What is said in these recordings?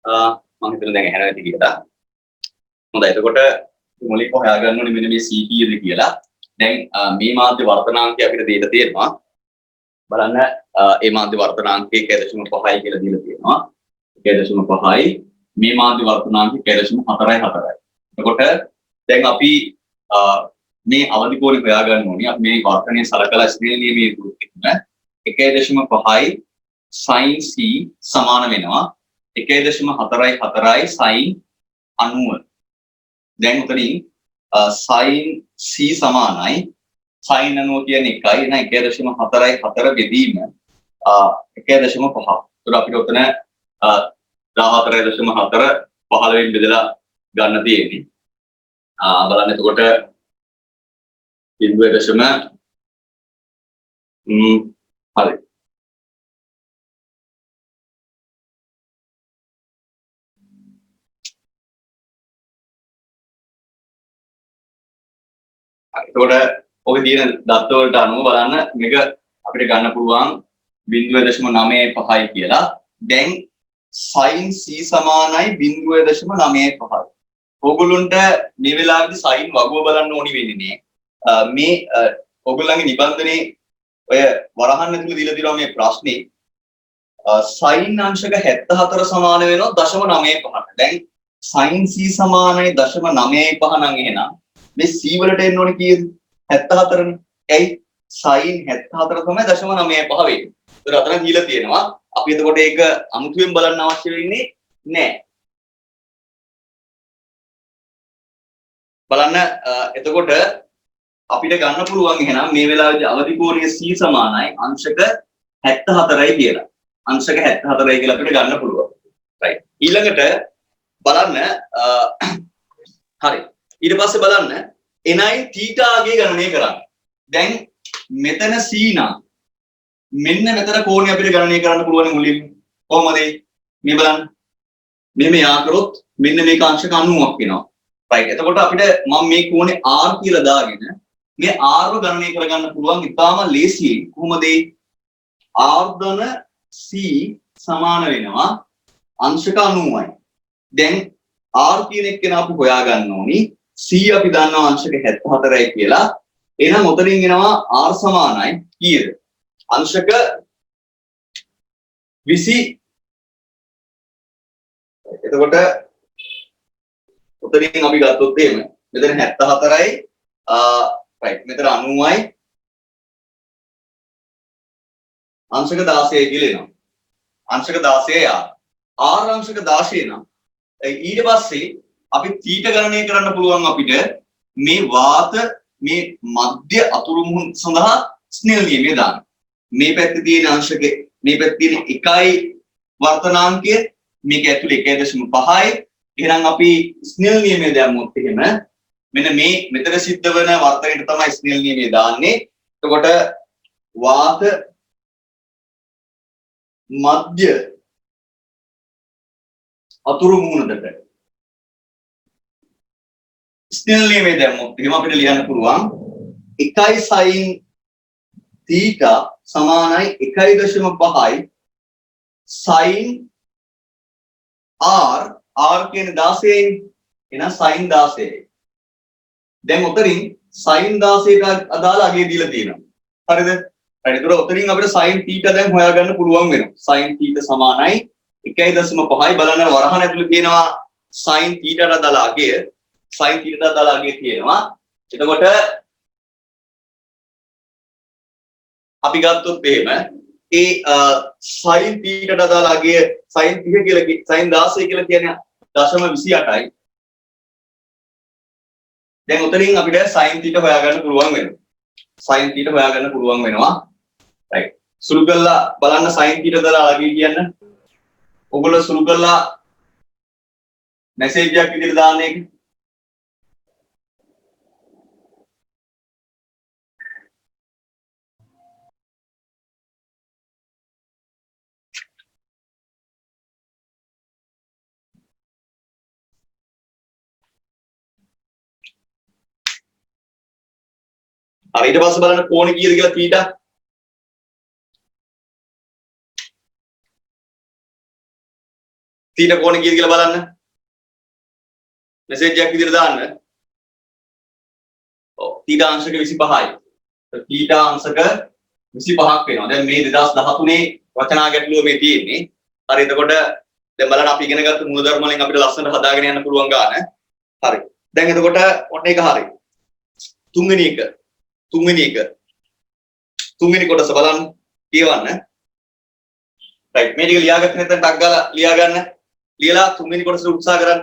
මම හිතන දැන් ඇහෙනවා ඇති කියලා. හොඳයි. එතකොට මුලින්ම හොයාගන්න ඕනේ මෙන්න මේ C කීයද කියලා. දැන් මේ මාධ්‍ය වර්තනාංකය අපිට දීලා තියෙනවා. බලන්න මේ මාධ්‍ය වර්තනාංකය 1.5යි කියලා දීලා තියෙනවා. 1.5යි මේ මාධ්‍ය වර්තනාංකය 1.44යි. එතකොට දැන් අපි මේ අවදි කෝණය හොයාගන්න ඕනේ. අපි මේ වර්තනය සලකලා ස්නේල් නියමයේ දුරකින් 1.5යි sin c සමාන වෙනවා 1.44යි sin 90. දැන් උතනින් sin c සමානයි sin 90 කියන්නේ 1යි නේද 1.44 බෙදීම 1.5. ඒතර අපිට උතන 14.4 15 බෙදලා ගන්න තියෙන්නේ. බලන්න එතකොට බිඳුව දශම හරි. එතකොට ඔය දින දත්ත වලට අනුව බලන්න මේක අපිට ගන්න පුළුවන් 0.95යි කියලා. දැන් sin c සමානයි 0.95. ඕගොල්ලන්ට මේ වෙලාවේදී sin වගුව බලන්න ඕනි වෙන්නේ නේ. මේ ඕගොල්ලන්ගේ නිබන්ධනේ ඔය වරහන් ඇතුළේ දීලා තියෙනවා මේ ප්‍රශ්නේ sin අංශක 74 සමාන වෙනවා 0.95ට. දැන් sin c සමානයි 0.95 නම් එහෙනම් මේ c වලට එන්න ඕනේ කීයද? 74නේ. ඇයි? sin 74 තමයි 0.95 වෙන්නේ. ඒතර අතන දීලා තියෙනවා. අපි එතකොට ඒක අමුතුවෙන් බලන්න අවශ්‍ය වෙන්නේ නැහැ. බලන්න එතකොට අපිට ගන්න පුළුවන් එහෙනම් මේ වෙලාවේදී අවදි කෝණය c සමානයි අංශක 74යි කියලා. අංශක 74යි කියලා අපිට ගන්න පුළුවන්. right. ඊළඟට බලන්න හරි. ඊට පස්සේ බලන්න ni theta ගේ ගණනය කරන්න. දැන් මෙතන c නම් මෙන්න මෙතන කෝණය අපිට ගණනය කරන්න පුළුවන් මුලින්ම. කොහොමද? මේ බලන්න. මෙහෙම යා කරොත් මෙන්න මේක අංශක 90ක් වෙනවා. right. එතකොට අපිට මම මේ කෝණේ r කියලා දාගෙන මේ r ගණනය කරගන්න පුළුවන් ඉතාලම ලේසියෙන්. කොහොමද? r ධන c සමාන වෙනවා අංශක 90යි. දැන් r කියන එක කෙනා අපි හොයාගන්න ඕනි. c අපි දන්නවා අංශක 74යි කියලා. එහෙනම් උතරින් එනවා r සමානයි කීයද? අංශක 20. එතකොට උතරින් අපි ගත්තොත් එහෙම මෙතන 74යි right මෙතන 90යි අංශක 16යි කියලා එනවා. අංශක 16යි r අංශක 16 නම් ඊට පස්සේ අපි θ ගණනය කරන්න පුළුවන් අපිට මේ වාත මේ මධ්‍ය අතුරු මුහුණ සඳහා ස්නේල් නියමය දාන්න. මේ පැත්තේ තියෙන අංශකේ මේ පැත්තේ තියෙන 1යි වර්තනාංකය මේක ඇතුලේ 1.5යි. එහෙනම් අපි ස්නේල් නියමය දැම්මොත් එහෙම මෙන්න මේ මෙතන සිද්ධ වෙන වර්තනයට තමයි ස්නේල් නියමය දාන්නේ. එතකොට වාත මධ්‍ය අතුරු මුහුණකට ස්නේල් නියමය දැම්මොත් එහෙම අපිට ලියන්න පුළුවන් 1 sin theta සමානයි 1.5යි sin r කියන්නේ 16යි. එහෙනම් sin 16යි. දැන් උතරින් sin 16ට අදාළ අගය දීලා තියෙනවා. හරිද? හරි. ඒතර උතරින් අපිට sin theta දැන් හොයාගන්න පුළුවන් වෙනවා. sin theta සමානයි 1.5යි. බලන්න වරහන් ඇතුළේ තියෙනවා sin thetaට අදාළ අගය. sin thetaට අදාළ අගය තියෙනවා. එතකොට අපි ගත්තොත් එහෙම ඒ sin thetaට අදාළ අගය sin 30 කියලා sin 16 කියලා කියන්නේ 0.28යි. දැන් උතරින් අපිට sin theta හොයාගන්න පුළුවන් වෙනවා. sin theta හොයාගන්න පුළුවන් වෙනවා. right. සුළු කරලා බලන්න sin theta දාලා අගය කියන්න. ඔයගොල්ලෝ සුළු කරලා මැසේජ් එකක් විදිහට දාන්න එක. හරි ඊට පස්සේ බලන්න කෝණේ කීයද කියලා θ. තීටා කෝණේ කීයද කියලා බලන්න. මෙසේජ් එකක් විදිහට දාන්න. ඔව් තීටා අංශක 25යි. තීටා අංශක 25ක් වෙනවා. දැන් මේ 2013 රචනා ගැටලුව මේ තියෙන්නේ. හරි එතකොට දැන් බලන්න අපි ඉගෙන ගත්ත මූලධර්ම වලින් අපිට ලස්සනට හදාගෙන යන්න පුළුවන් ගාන. හරි. දැන් එතකොට ඔන්න ඒක හරි. තුන්වෙනි කොටස බලන්න කියවන්න. රයිට් මේ ටික ලියාගන්න නැත්නම් ටක් ගාලා ලියා ගන්න. ලියලා තුන්වෙනි කොටස උත්සාහ කරන්න.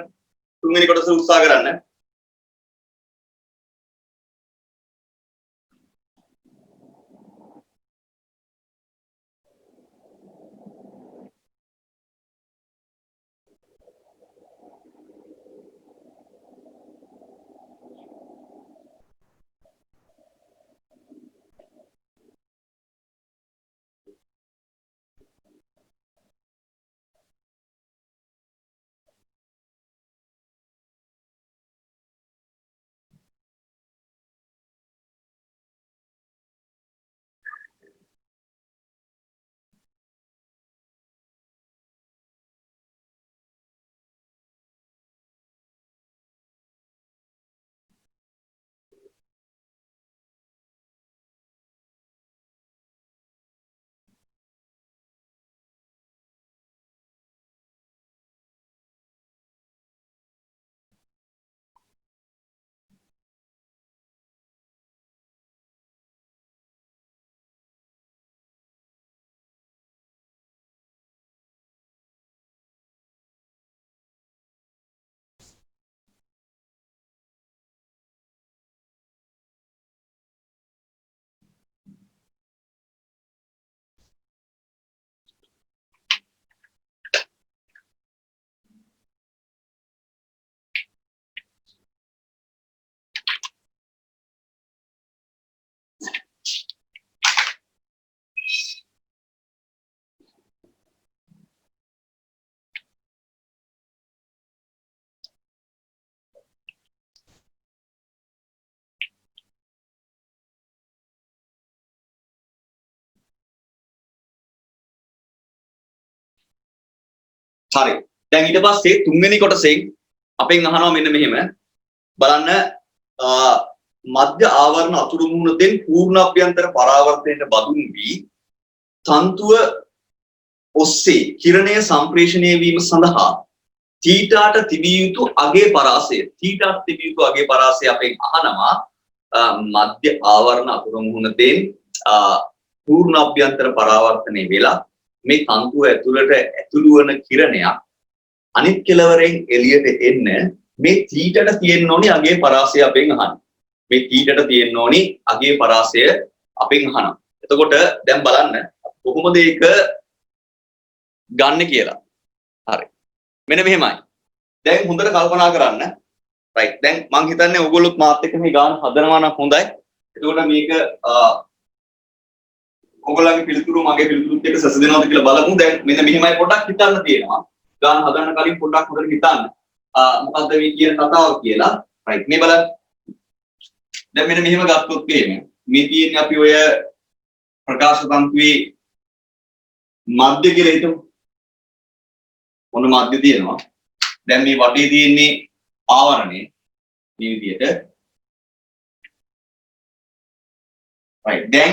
හරි. දැන් ඊට පස්සේ තුන්වෙනි කොටසෙන් අපෙන් අහනවා මෙන්න මෙහෙම. බලන්න මධ්‍ය ආවරණ අතුරු මුහුණෙන් පූර්ණ අභ්‍යන්තර පරාවර්තනයට බඳුන් වී තන්තුව ඔස්සේ කිරණය සම්ප්‍රේෂණය වීම සඳහා තීටාට තිබිය යුතු අගේ පරාසය අපෙන් අහනවා මධ්‍ය ආවරණ අතුරු මුහුණෙන් පූර්ණ අභ්‍යන්තර පරාවර්තනය වෙලා මේ තන්තුව ඇතුළු වන කිරණයක් අනිත් කෙළවරෙන් එළියට එන්න මේ තීටට තියෙන්න ඕනි අගේ පරාසය අපෙන් අහන්න. මේ තීටට තියෙන්න ඕනි අගේ පරාසය අපෙන් අහනවා. එතකොට දැන් බලන්න කොහොමද ඒක ගන්න කියලා. හරි. මෙන්න මෙහෙමයි. දැන් හොඳට කල්පනා කරන්න. රයිට්. දැන් මං හිතන්නේ ඔයගොල්ලොත් මාත් එක්ක මේ ගාන හදනවා නම් හොඳයි. එතකොට මේක ඔයගොල්ලන්ගේ පිළිතුරු මගේ පිළිතුරුත් එක්ක සැසඳෙනවද කියලා බලමු. දැන් මෙන්න මෙහෙමයි පොඩ්ඩක් හිතන්න තියෙනවා. ගාන හදන්න කලින් පොඩ්ඩක් හොඳට හිතන්න. මොකද්ද මේ කියන කතාව කියලා. රයිට්. මේ බලන්න. දැන් මෙන්න මෙහෙම ගත්තොත් මේ තියෙන්නේ අපි ඔය ප්‍රකාශ තන්තුවේ මධ්‍ය කියලා හිතමු. ඔන්න මධ්‍ය තියෙනවා. දැන් මේ වටේ තියෙන්නේ ආවරණේ මේ විදිහට. රයිට්. දැන්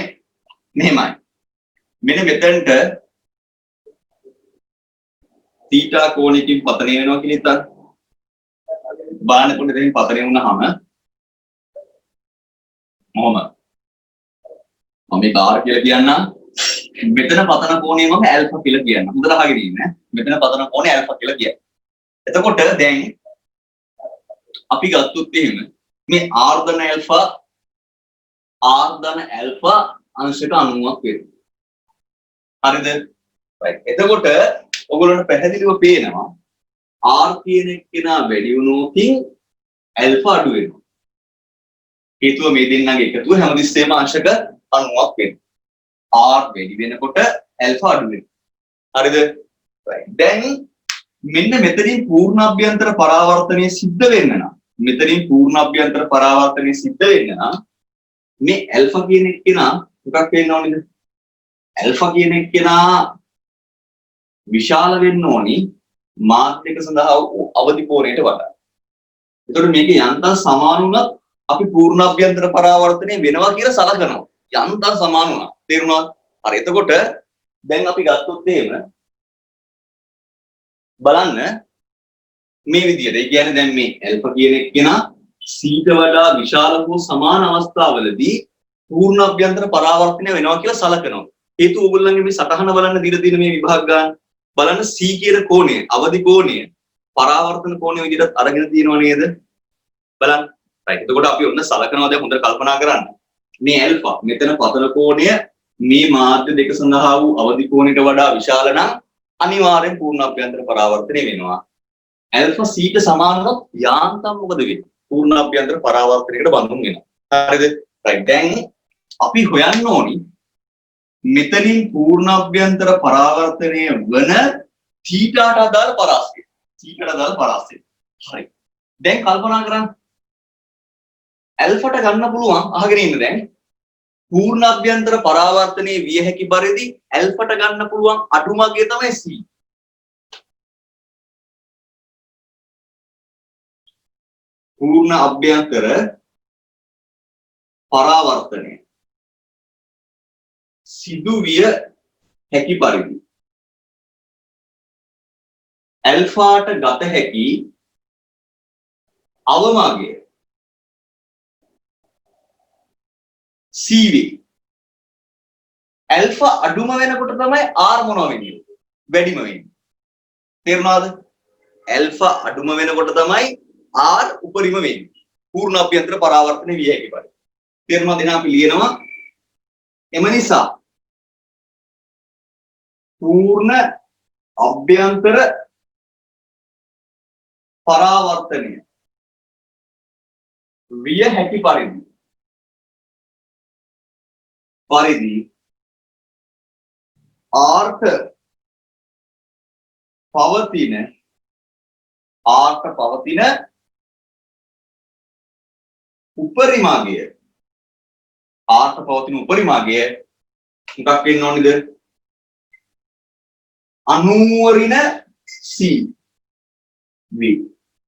මෙහෙමයි. මෙන්න මෙතනට තීටා කෝණයකින් පතනය වෙනවා කියලා හිතන්න. බාන කොටෙන් පතනය වුණාම මොහොම මම මේ කාර් කියලා කියන්නම්. මෙතන පතන කෝණය මම ඇල්ෆා කියලා කියන්නම්. හොඳට අහගෙන ඉන්න. මෙතන පතන කෝණය ඇල්ෆා කියලා කියන්න. එතකොට දැන් අපි ගත්තොත් එහෙම මේ r ධන ඇල්ෆා අංශක 90ක් වෙනවා. හරිද? right. එතකොට ඔයගොල්ලන්ට පැහැදිලිව පේනවා r කියන එක්කෙනා වැඩි වුණොතින් ඇල්ෆා අඩු වෙනවා. හේතුව මේ දෙන්නගේ එකතුව හැමතිස්සෙම අංශක 90ක් වෙනවා. r වැඩි වෙනකොට ඇල්ෆා අඩු වෙනවා. හරිද? right. දැන් මෙන්න මෙතනින් පූර්ණ අභ්‍යන්තර පරාවර්තනය සිද්ධ වෙන්න නම් මේ ඇල්ෆා කියන එක්කෙනා මොකක් වෙන්න ඕනේද? ඇල්ෆා කියන එක්කෙනා විශාල වෙන්න ඕනි මාත්‍රික සඳහා අවදි කෝණයට වඩා. එතකොට මේක යන්තම් සමාන වුණත් අපි පූර්ණ අභ්‍යන්තර පරාවර්තනය වෙනවා කියලා සලකනවා. යන්තම් සමාන වුණා. තේරුණාද? හරි. එතකොට දැන් අපි ගත්තොත් එහෙම බලන්න මේ විදිහට. ඒ කියන්නේ දැන් මේ ඇල්ෆා කියන එක්කෙනා සීට වඩා විශාල වූ සමාන අවස්ථාවලදී පූර්ණ අභ්‍යන්තර පරාවර්තනය වෙනවා කියලා සලකනවා. හේතු ඕගොල්ලන්ගේ මේ සටහන බලන්න දින දින මේ විභාග ගන්න බලන්න C කියන කෝණය, අවදි කෝණය, පරාවර්තන කෝණය විදිහට අරගෙන තියෙනව නේද? බලන්න. right. එතකොට අපි ඔන්න සලකනවා දැන් හොඳට කල්පනා කරන්න. මේ ඇල්ෆා මෙතන පතන කෝණය මේ මාධ්‍ය දෙක සඳහා වූ අවදි කෝණයට වඩා විශාල නම් අනිවාර්යෙන් පූර්ණ අභ්‍යන්තර පරාවර්තනය වෙනවා. ඇල්ෆා C ට සමාන වුණොත් යාන්තම් මොකද වෙන්නේ? පූර්ණ අභ්‍යන්තර පරාවර්තනයකට බඳුන් වෙනවා. හරිද? right. දැන් අපි හොයන්න ඕනි මෙතනින් පූර්ණ අභ්‍යන්තර පරාවර්තනය වන θට අදාළ පරාසය. θට අදාළ පරාසය. හරි. දැන් කල්පනා කරන්න. ඇල්ෆාට ගන්න පුළුවන් අහගෙන ඉන්න දැන්. පූර්ණ අභ්‍යන්තර පරාවර්තනයේ විය හැකි පරිදි ඇල්ෆාට ගන්න පුළුවන් අඩුම අගය තමයි C. පූර්ණ අභ්‍යන්තර පරාවර්තනය සිදු විය හැකි පරිදි ඇල්ෆාට ගත හැකි අවම අගය C වේ. ඇල්ෆා අඩුම වෙනකොට තමයි R මොනවා වෙන්නේ? වැඩිම වෙන්නේ. තේරුණාද? ඇල්ෆා අඩුම වෙනකොට තමයි R උපරිම වෙන්නේ. පූර්ණ අභ්‍යන්තර පරාවර්තන විය හැකි පරිදි. තේරුණාද? එහෙනම් අපි ලියනවා එම නිසා පූර්ණ අභ්‍යන්තර පරාවර්තනය විය හැකි පරිදි R පවතින උපරිමාගය මොකක් වෙන්න ඕනේද? 90 ඍණ C V.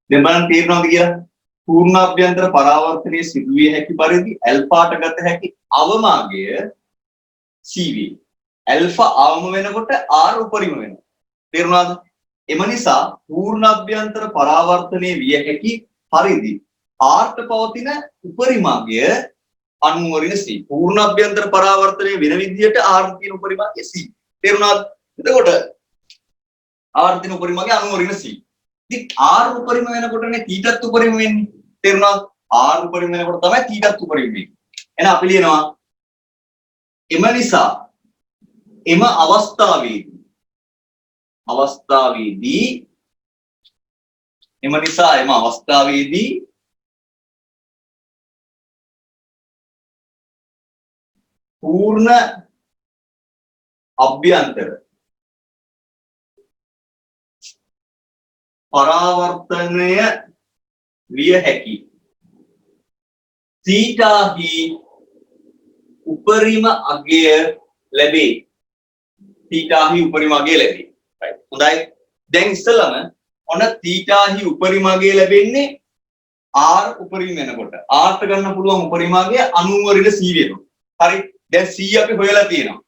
දැන් බලන්න තේරෙනවද කියලා? පූර්ණ අභ්‍යන්තර පරාවර්තනයේ සිදුවිය හැකි පරිදි ඇල්ෆාට ගත හැකි අවමාගය C V. ඇල්ෆා අවම වෙනකොට R උපරිම වෙනවා. තේරුණාද? එම නිසා පූර්ණ අභ්‍යන්තර පරාවර්තනයේ විය හැකි පරිදි R ට පවතින උපරිමාගය 90 ඍණ C. පූර්ණ අභ්‍යන්තර පරාවර්තනයේ වෙන විදිහට R තියෙන උපරිමාගය C. තේරුණාද? එතකොට R තියෙන උපරිමාගය 90 ඍණ C. ඉතින් R උපරිම වෙනකොටනේ θත් උපරිම වෙන්නේ. තේරුණාද? R උපරිම වෙනකොට තමයි θත් උපරිම වෙන්නේ. එහෙනම් අපි ලියනවා එම නිසා එම අවස්ථාවේදී පූර්ණ අභ්‍යන්තර පරාවර්තනය විය හැකි θහි උපරිම අගය ලැබේ. θහි උපරිම අගය ලැබේ. right. හොඳයි. දැන් ඉස්සෙල්ලාම ඔන්න θහි උපරිම අගය ලැබෙන්නේ R උපරිම වෙනකොට. R ට ගන්න පුළුවන් උපරිම අගය 90 ඍණ C වෙනවා. හරි. දැන් C අපි හොයලා තියෙනවා.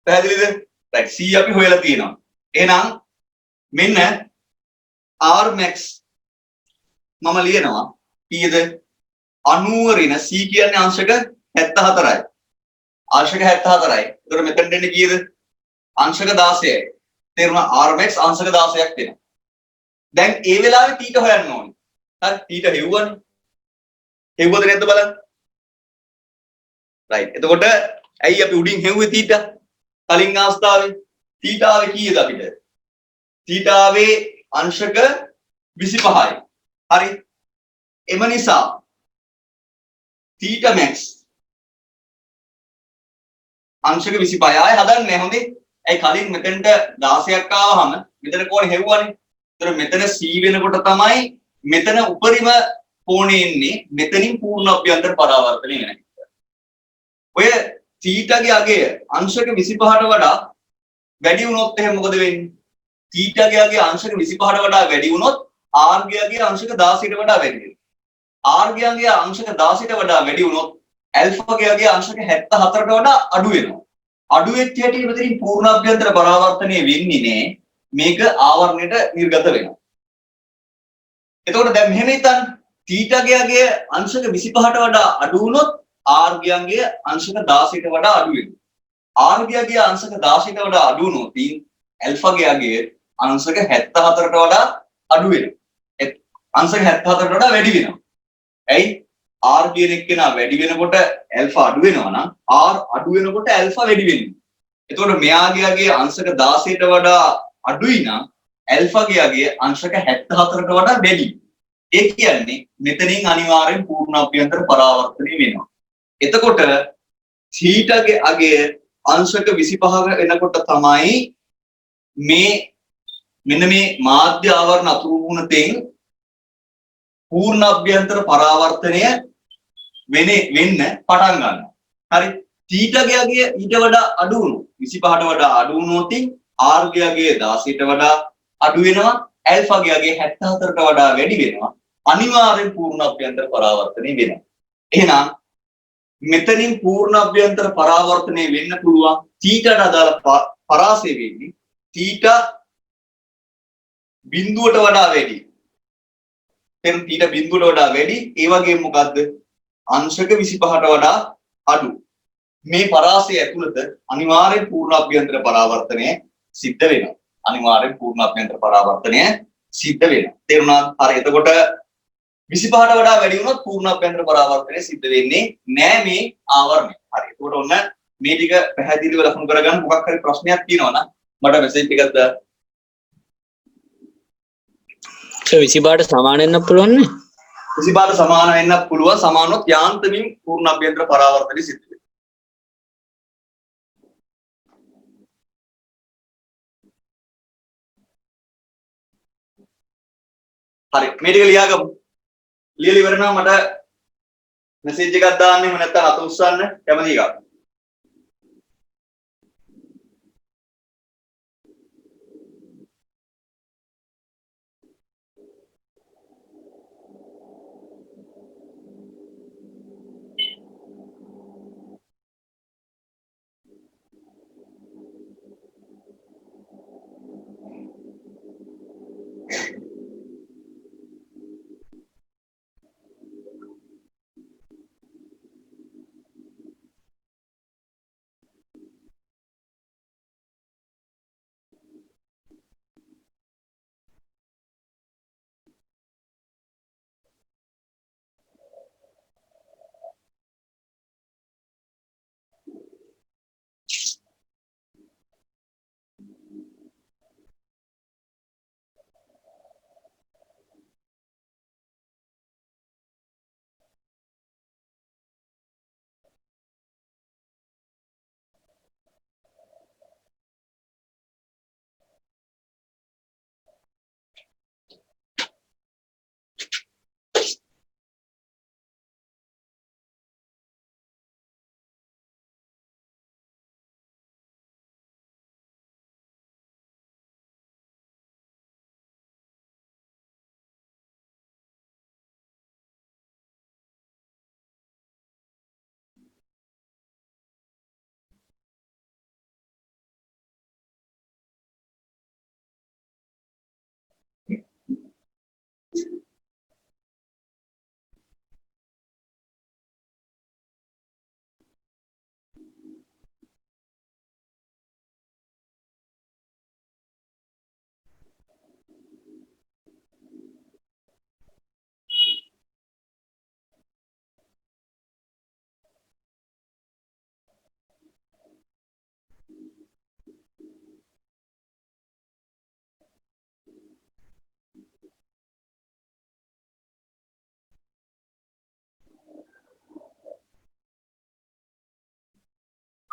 පැහැදිලිද? right. C අපි හොයලා තියෙනවා. එහෙනම් මෙන්න R max මම ලියනවා කීයද? 90 ඍණ C කියන්නේ අංශක 74යි. අංශක 74යි. ඒතර මෙතන දෙන්නේ කීයද? අංශක 16යි. තේරුණා? R max අංශක 16ක් දෙනවා. දැන් ඒ වෙලාවේ θ හොයන්න ඕනේ. හරි. θ හෙව්වනේ. හෙව්වද නැද්ද බලන්න. right. එතකොට ඇයි අපි උඩින් හෙව්වේ θ? කලින් අවස්ථාවේ θ ආවේ කීයද අපිට? θ ආවේ අංශක 25යි. හරි. එම නිසා θ max අංශක 25යි. ආයෙ හදන්නේ හොඳේ. ඒ කලින් මෙතනට 16ක් ආවහම මෙතන කෝණය හෙව්වනේ. ඒතර මෙතන C වෙනකොට තමයි මෙතන උපරිම කෝණය එන්නේ. මෙතනින් පූර්ණ අභ්‍යන්තර පරාවර්තනය වෙන එක. ඔය θ ගේ අගය අංශක 25ට වඩා වැඩි වුණොත් එහෙනම් මොකද වෙන්නේ? තීටා ගයාගේ අංශක 25ට වඩා වැඩි වුණොත් r ගයාගේ අංශක 16ට වඩා වැඩි වෙනවා. r ගයාගේ අංශක 16ට වඩා වැඩි වුණොත් ඇල්ෆා ගයාගේ අංශක 74ට වඩා අඩු වෙනවා. අඩු වෙච්ච හැටි මෙතනින් පූර්ණ අභ්‍යන්තර පරාවර්තනය වෙන්නේ නැහැ. මේක ආවරණයට නිර්ගත වෙනවා. එතකොට දැන් මෙහෙම හිතන්න. තීටා ගයාගේ අංශක 25ට වඩා අඩු වුණොත් r ගයාගේ අංශක 16ට වඩා අඩු වෙනවා. r ගයාගේ අංශක 16ට වඩා අඩු වුණොත් ඇල්ෆා ගයාගේ අංශක 74ට වඩා අඩු වෙනවා. අංශක 74ට වඩා වැඩි වෙනවා. ඇයි? r කියන එක්කෙනා වැඩි වෙනකොට ඇල්ෆා අඩු වෙනවා නම් r අඩු වෙනකොට ඇල්ෆා වැඩි වෙනවා. එතකොට මෙයාගේ අංශක 16ට වඩා අඩුයි නම් ඇල්ෆා ගයාගේ අංශක 74ට වඩා වැඩි. ඒ කියන්නේ මෙතනින් අනිවාර්යෙන් පූර්ණ අභ්‍යන්තර පරාවර්තනය වෙනවා. එතකොට θගේ අගය අංශක 25 වෙනකොට තමයි මෙන්න මේ මාධ්‍ය ආවරණ අතුරු මුහුණතෙන් පූර්ණ අභ්‍යන්තර පරාවර්තනය වෙන්න පටන් ගන්නවා. හරි. θගේ අගය ඊට වඩා අඩු වුණොත් 25ට වඩා අඩු වුණොත් r ගයාගේ 16ට වඩා අඩු වෙනවා. ඇල්ෆා ගයාගේ 74ට වඩා වැඩි වෙනවා. අනිවාර්යෙන් පූර්ණ අභ්‍යන්තර පරාවර්තනය වෙනවා. එහෙනම් මෙතනින් පූර්ණ අභ්‍යන්තර පරාවර්තනය වෙන්න පුළුවන් θට අදාළ පරාසය වෙන්නේ θ බිඳුවට වඩා වැඩි. දැන් θ බිඳුවට වඩා වැඩි. ඒ වගේම මොකද්ද? අංශක 25ට වඩා අඩු. මේ පරාසය ඇතුළත අනිවාර්යෙන් පූර්ණ අභ්‍යන්තර පරාවර්තනය සිද්ධ වෙනවා. අනිවාර්යෙන් පූර්ණ අභ්‍යන්තර පරාවර්තනය සිද්ධ වෙනවා. තේරුණාද? හරි. එතකොට 25ට වඩා වැඩි වුණොත් පූර්ණ අභ්‍යන්තර පරාවර්තනය සිද්ධ වෙන්නේ නෑ මේ ආවරණය. හරි. එතකොට ඔන්න මේ ටික පැහැදිලිව ලකුණු කරගන්න. මොකක් හරි ප්‍රශ්නයක් තියෙනවා නම් මට මෙසේජ් එකක් දාන්න. 25ට සමාන වෙන්න පුළුවන් නේ? 25ට සමාන වෙන්න පුළුවන්. සමානොත් යාන්ත්‍රමින් පූර්ණ අභ්‍යන්තර පරාවර්තනය සිද්ධ වෙනවා. හරි. මේ ටික ලියාගමු. ලියලා ඉවර නම් මට මෙසේජ් එකක් දාන්න. එහෙම නැත්නම් අත උස්සන්න කැමති එකක්.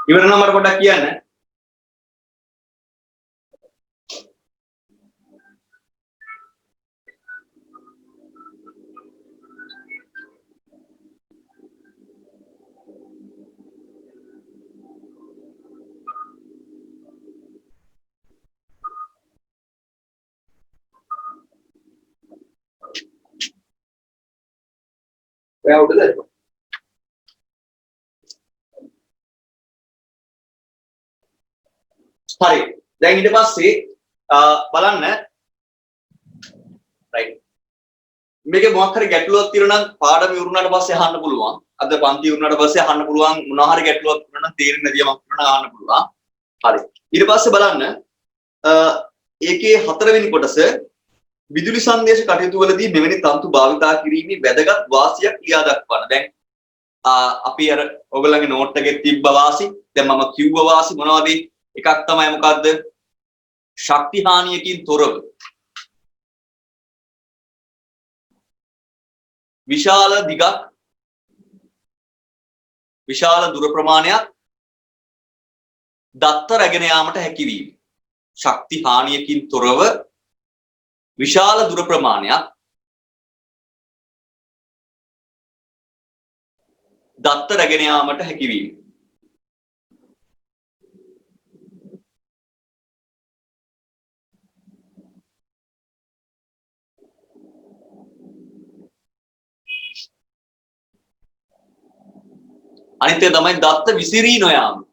ඉවර නම් මට පොඩ්ඩක් කියන්න. ඔයා උඩද? හරි. දැන් ඊට පස්සේ බලන්න right මේකේ මොකක් හරි ගැටලුවක් තියෙනවා නම් පාඩම ඉවරුනාට පස්සේ අහන්න පුළුවන්. අද පන්ති ඉවරුනාට පස්සේ අහන්න පුළුවන් මොනවා හරි ගැටලුවක් තියෙනවා නම් තේරෙන්නේ නැති යමක් තියෙනවා නම් අහන්න පුළුවන්. හරි. ඊට පස්සේ බලන්න ඒකේ හතරවෙනි කොටස විදුලි සංදේශ කටයුතු වලදී මෙවැනි තන්තු භාවිතා කිරීමේ වැදගත් වාසියක් ලියා දක්වන්න. දැන් අපි අර ඔයගොල්ලන්ගේ නෝට් එකේ තිබ්බ වාසි දැන් මම කිව්ව වාසි මොනවද? එකක් තමයි මොකද්ද? ශක්ති හානියකින් තොරව විශාල දිගක් විශාල දුර ප්‍රමාණයක් දත්ත රැගෙන යාමට හැකි වීම. ශක්ති හානියකින් තොරව විශාල දුර ප්‍රමාණයක් දත්ත රැගෙන යාමට හැකි වීම. අනිත් එක තමයි දත්ත විසිරී නොයාම.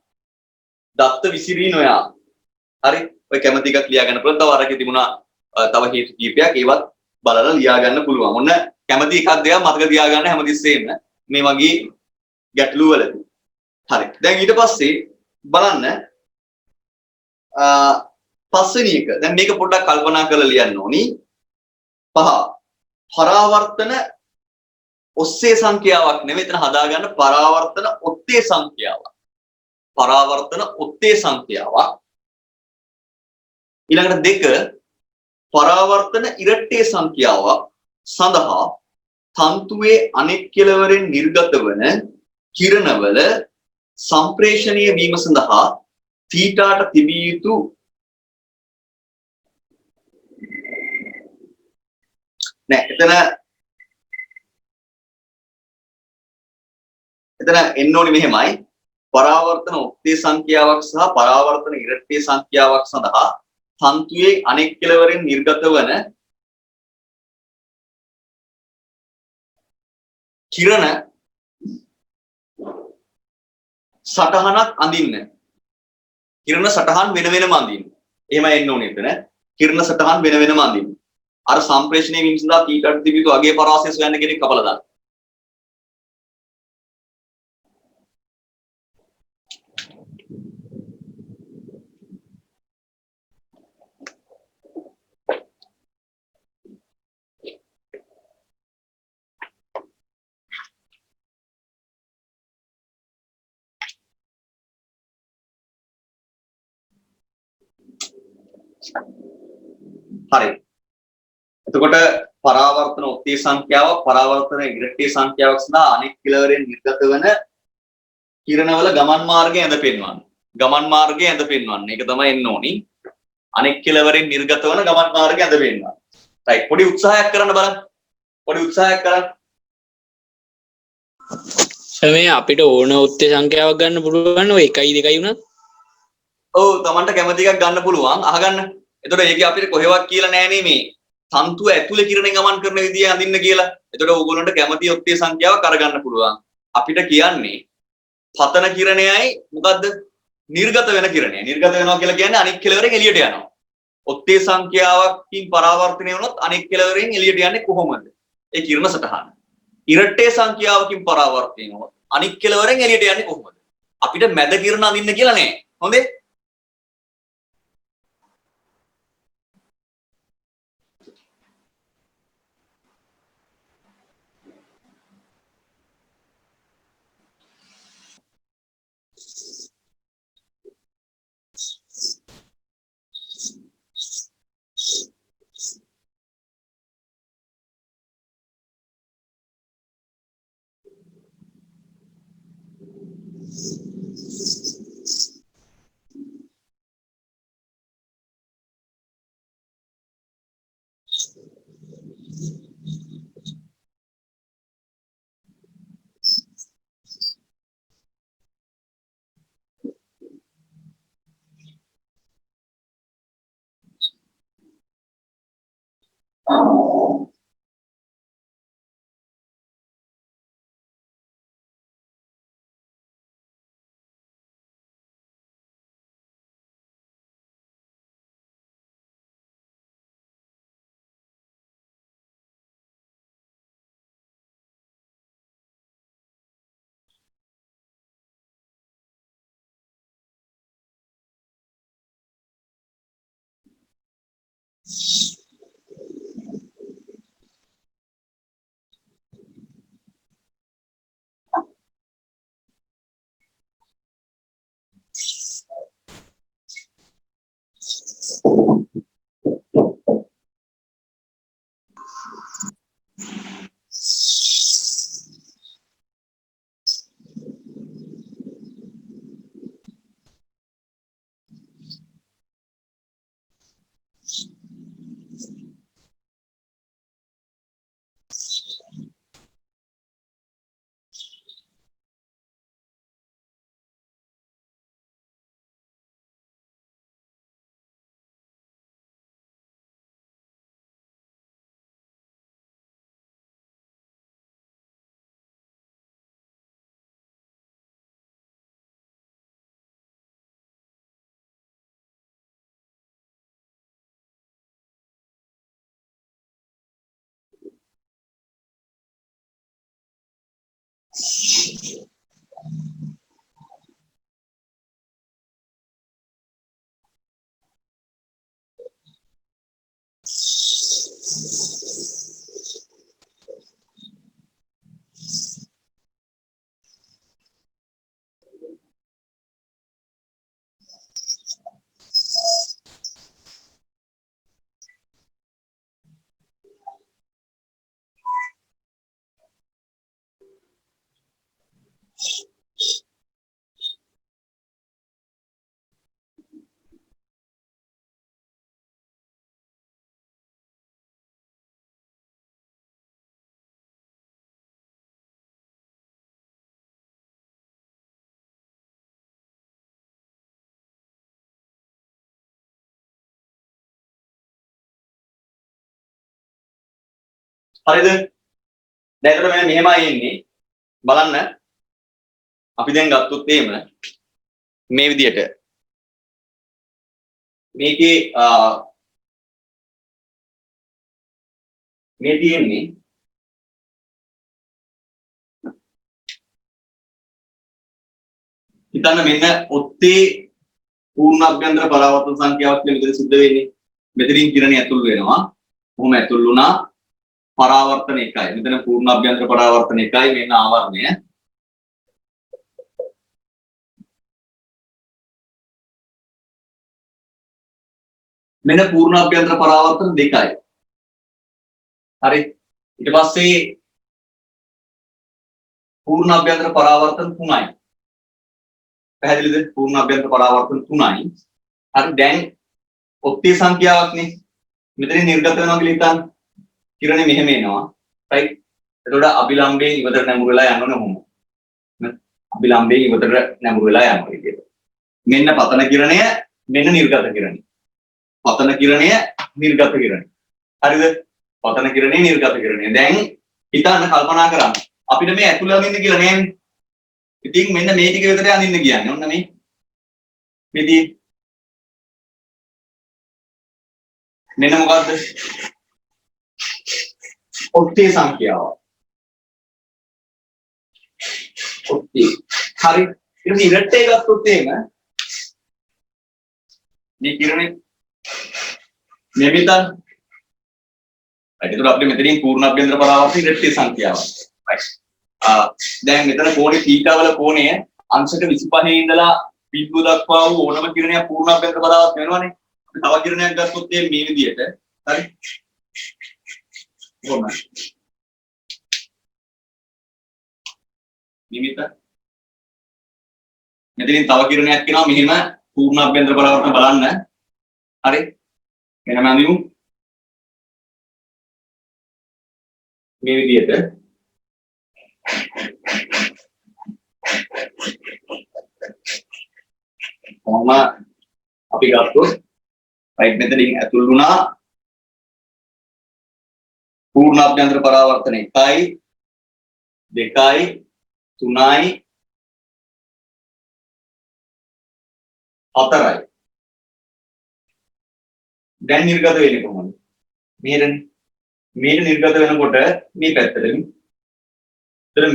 දත්ත විසිරී නොයාම. හරි. ඔය කැමති එකක් ලියා ගන්න පුළුවන්. තව අරකේ තිබුණා තව හේතු කීපයක් ඒවත් බලලා ලියා ගන්න පුළුවන්. ඔන්න කැමති එකක් දෙයක් මතක තියාගන්න හැමතිස්සෙම මේ වගේ ගැටලු වලදී. හරි. දැන් ඊට පස්සේ බලන්න පස්වෙනි එක. දැන් මේක පොඩ්ඩක් කල්පනා කරලා ලියන්න ඕනි. පහ. පරාවර්තන ඔස්සේ සංඛ්‍යාවක් නෙමෙයි එතන හදාගන්න පරාවර්තන ඔත්තේ සංඛ්‍යාවක්. පරාවර්තන ඔත්තේ සංඛ්‍යාවක්. ඊළඟට දෙක පරාවර්තන ඉරට්ටේ සංඛ්‍යාවක් සඳහා තන්තුවේ අනෙක් කෙළවරෙන් නිර්ගත වන කිරණවල සම්ප්‍රේෂණීය වීම සඳහා තීටාට තිබිය යුතු නෑ එතන එන්න ඕනි මෙහෙමයි පරාවර්තන ඔත්තේ සංඛ්‍යාවක් සහ පරාවර්තන ඉරට්ටේ සංඛ්‍යාවක් සඳහා තන්තුවේ අනෙක් කෙළවරෙන් නිර්ගත වන කිරණ සටහනක් අඳින්න. කිරණ සටහන් වෙන වෙනම අඳින්න. එහෙමයි එන්න ඕනේ එතන. කිරණ සටහන් වෙන වෙනම අඳින්න. අර සම්ප්‍රේෂණයේ වීම සඳහා තීටාට තිබිතු අගේ පරාසය සොයන්න කෙනෙක් කපලා දාන්න. හරි. එතකොට පරාවර්තන ඔත්තේ සංඛ්‍යාවක් පරාවර්තන ඉරට්ටේ සංඛ්‍යාවක් සඳහා අනෙක් කෙළවරෙන් නිර්ගත වන කිරණවල ගමන් මාර්ගය ඇඳ පෙන්වන්න. ගමන් මාර්ගය ඇඳ පෙන්වන්න. ඒක තමයි එන්න ඕනි. අනෙක් කෙළවරෙන් නිර්ගත වන ගමන් මාර්ගය ඇඳ පෙන්වන්න. right. පොඩි උත්සාහයක් කරන්න බලන්න. පොඩි උත්සාහයක් කරන්න. මේ අපිට ඕන ඔත්තේ සංඛ්‍යාවක් ගන්න පුළුවන් ඔය 1යි 2යි උනත්. ඔව් Tamanට කැමති එකක් ගන්න පුළුවන්. අහගන්න. එතකොට ඒකේ අපිට කොහෙවත් කියලා නෑනේ මේ තන්තුව ඇතුලේ කිරණ ගමන් කරන විදිය අඳින්න කියලා. එතකොට ඕගොල්ලන්ට කැමති ඔත්තේ සංඛ්‍යාවක් අරගන්න පුළුවන්. අපිට කියන්නේ පතන කිරණයයි මොකද්ද? නිර්ගත වෙන කිරණය. නිර්ගත වෙනවා කියලා කියන්නේ අනෙක් කෙළවරෙන් එළියට යනවා. ඔත්තේ සංඛ්‍යාවකින් පරාවර්තනය වුණොත් අනෙක් කෙළවරෙන් එළියට යන්නේ කොහොමද? ඒ කිරණ සටහන. ඉරට්ටේ සංඛ්‍යාවකින් පරාවර්තනය වුණොත් අනෙක් කෙළවරෙන් එළියට යන්නේ කොහොමද? අපිට මැද කිරණ අඳින්න කියලා නෑ. හොඳේ? හරිද? දැන් එතකොට මෙහෙමයි එන්නේ. බලන්න. අපි දැන් ගත්තොත් එහෙම මේ විදියට මේකේ මේ තියෙන්නේ හිතන්න මෙන්න ඔත්තේ පූර්ණ අභ්‍යන්තර පරාවර්තන සංඛ්‍යාවක් කියලා මෙතන සිද්ධ වෙන්නේ. මෙතනින් කිරණේ ඇතුල් වෙනවා. කොහොම ඇතුල් වුණා? පරාවර්තන 1යි. මෙතන පූර්ණ අභ්‍යන්තර පරාවර්තන 1යි මෙන්න ආවරණය. මෙන්න පූර්ණ අභ්‍යන්තර පරාවර්තන 2යි. හරි. ඊට පස්සේ පූර්ණ අභ්‍යන්තර පරාවර්තන 3යි. පැහැදිලිද? පූර්ණ අභ්‍යන්තර පරාවර්තන 3යි. හරි දැන් ඔත්තේ සංඛ්‍යාවක්නේ. මෙතනින් නිර්ගත වෙනවා කියලා හිතන්න. කිරණේ මෙහෙම එනවා. රයිට්. එතකොට අභිලම්බයෙන් ඉවතට නැඹුරු වෙලා යනවනේ මොහොම. අභිලම්බයෙන් ඉවතට නැඹුරු වෙලා යනවා කියන්නේ. මෙන්න පතන කිරණය, මෙන්න නිර්ගත කිරණය. පතන කිරණය, නිර්ගත කිරණය. හරිද? පතන කිරණය, නිර්ගත කිරණය. දැන් හිතන්න කල්පනා කරන්න. අපිට මේ ඇතුළ යමින්න කියලා නෑනේ. ඉතින් මෙන්න මේ ටික විතර යනින්න කියන්නේ. ඔන්න මේ. මෙදී මෙන්න මොකද්ද? ඔත්තේ සංඛ්‍යාව. ඔත්තේ. හරි. ඉතින් ඉරට්ටේ ගත්තොත් එහෙම මේ කිරණේ මෙවිතන් ඒකට අපිට මෙතනින් පූර්ණ අභ්‍යන්තර පරාවර්තන ඉරට්ටේ සංඛ්‍යාව. right. දැන් මෙතන කෝණේ θ වල කෝණය අංශක 25 ඉඳලා බිඳුව දක්වා වූ ඕනම කිරණයක් පූර්ණ අභ්‍යන්තර පරාවර්තන වෙනවනේ. අපි තව කිරණයක් ගත්තොත් මේ විදිහට හරි. කොහොමද? නිමිත මෙතනින් තව කිරණයක් කියනවා මෙහෙම පූර්ණ අභ්‍යන්තර පරාවර්තන බලන්න. හරි. එනම අඳිමු. මේ විදිහට කොහොම අපි ගත්තොත් රයිට් මෙතනින් ඇතුල් වුණා පූර්ණ අභ්‍යන්තර පරාවර්තන 1යි 2යි 3යි 4යි දැන් නිර්ගත වෙන්නේ කොහොමද? මෙහෙට නිර්ගත වෙනකොට මේ පැත්තට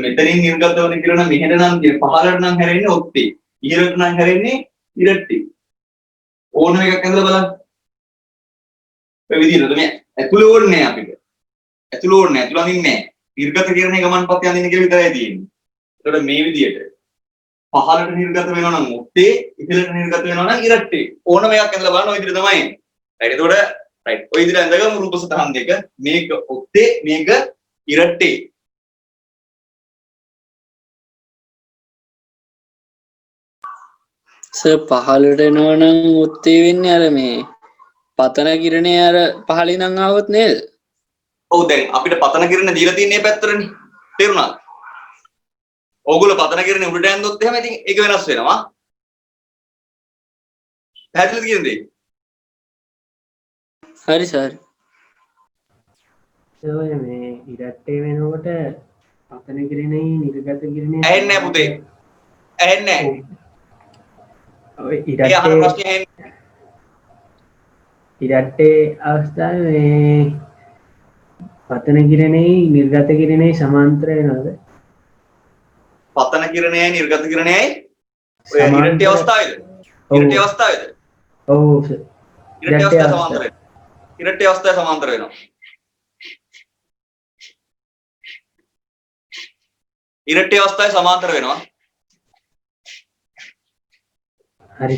මෙතනින් නිර්ගත වෙන කිරණ මෙහෙට නම් පහළට නම් හැරෙන්නේ ඔත්තේ. ඉහළට නම් හැරෙන්නේ ඉරට්ටේ. ඕනම එකක් ඇඳලා බලන්න. ඔය විදිහට මේ ඇතුළේ ඕනේ නැහැ අපිට. ඇතුළේ ඕනේ නැහැ. ඇතුළේ අඳින්නේ නැහැ. නිර්ගත කිරණේ ගමන් පස්සේ අඳින්න කියලා විතරයි තියෙන්නේ. ඒකට මේ විදිහට පහළට නිර්ගත වෙනවා නම් ඔත්තේ, ඉහළට නිර්ගත වෙනවා නම් ඉරට්ටේ. ඕනම එකක් ඇඳලා බලන්න ඔය විදිහට තමයි. right එතකොට right ඔය විදිහට අඳගමු රූප සතහන් දෙක මේක ඔත්තේ මේක ඉරට්ටේ සර් පහළට එනවා නම් ඔත්තේ වෙන්නේ අර මේ පතන කිරණේ අර පහළින් නම් ආවොත් නේද? ඔව් දැන් අපිට පතන කිරණ දීලා තියෙන මේ පැත්තටනේ තේරුණාද? ඕගොල්ලෝ පතන කිරණේ උඩට යනදොත් එහෙම ඉතින් ඒක වෙනස් වෙනවා. පැහැදිලිද කියන්නේ? හරි සර්. ඔය මේ ඉරට්ටේ වෙනකොට පතන කිරණේ නිර්ගත කිරණේ ඇහෙන්නේ නැහැ පුතේ. ඇහෙන්නේ නැහැ. ඔය ඒ අහන ප්‍රශ්නේ ඇහෙන්නේ. ඉරට්ටේ අවස්ථාවේ මේ පතන කිරණේ නිර්ගත කිරණේ සමාන්තර වෙනවද? පතන කිරණයයි නිර්ගත කිරණයයි ඔය ඉරට්ටේ අවස්ථාවේද? ඉරට්ටේ අවස්ථාවේද? ඔව් ඉරට්ටේ අවස්ථාව සමාන්තර වෙනවා. ඉරට්ටේ අවස්ථාව සමාන්තර වෙනවා. ඉරට්ටේ අවස්ථාවේ සමාන්තර වෙනවා. හරි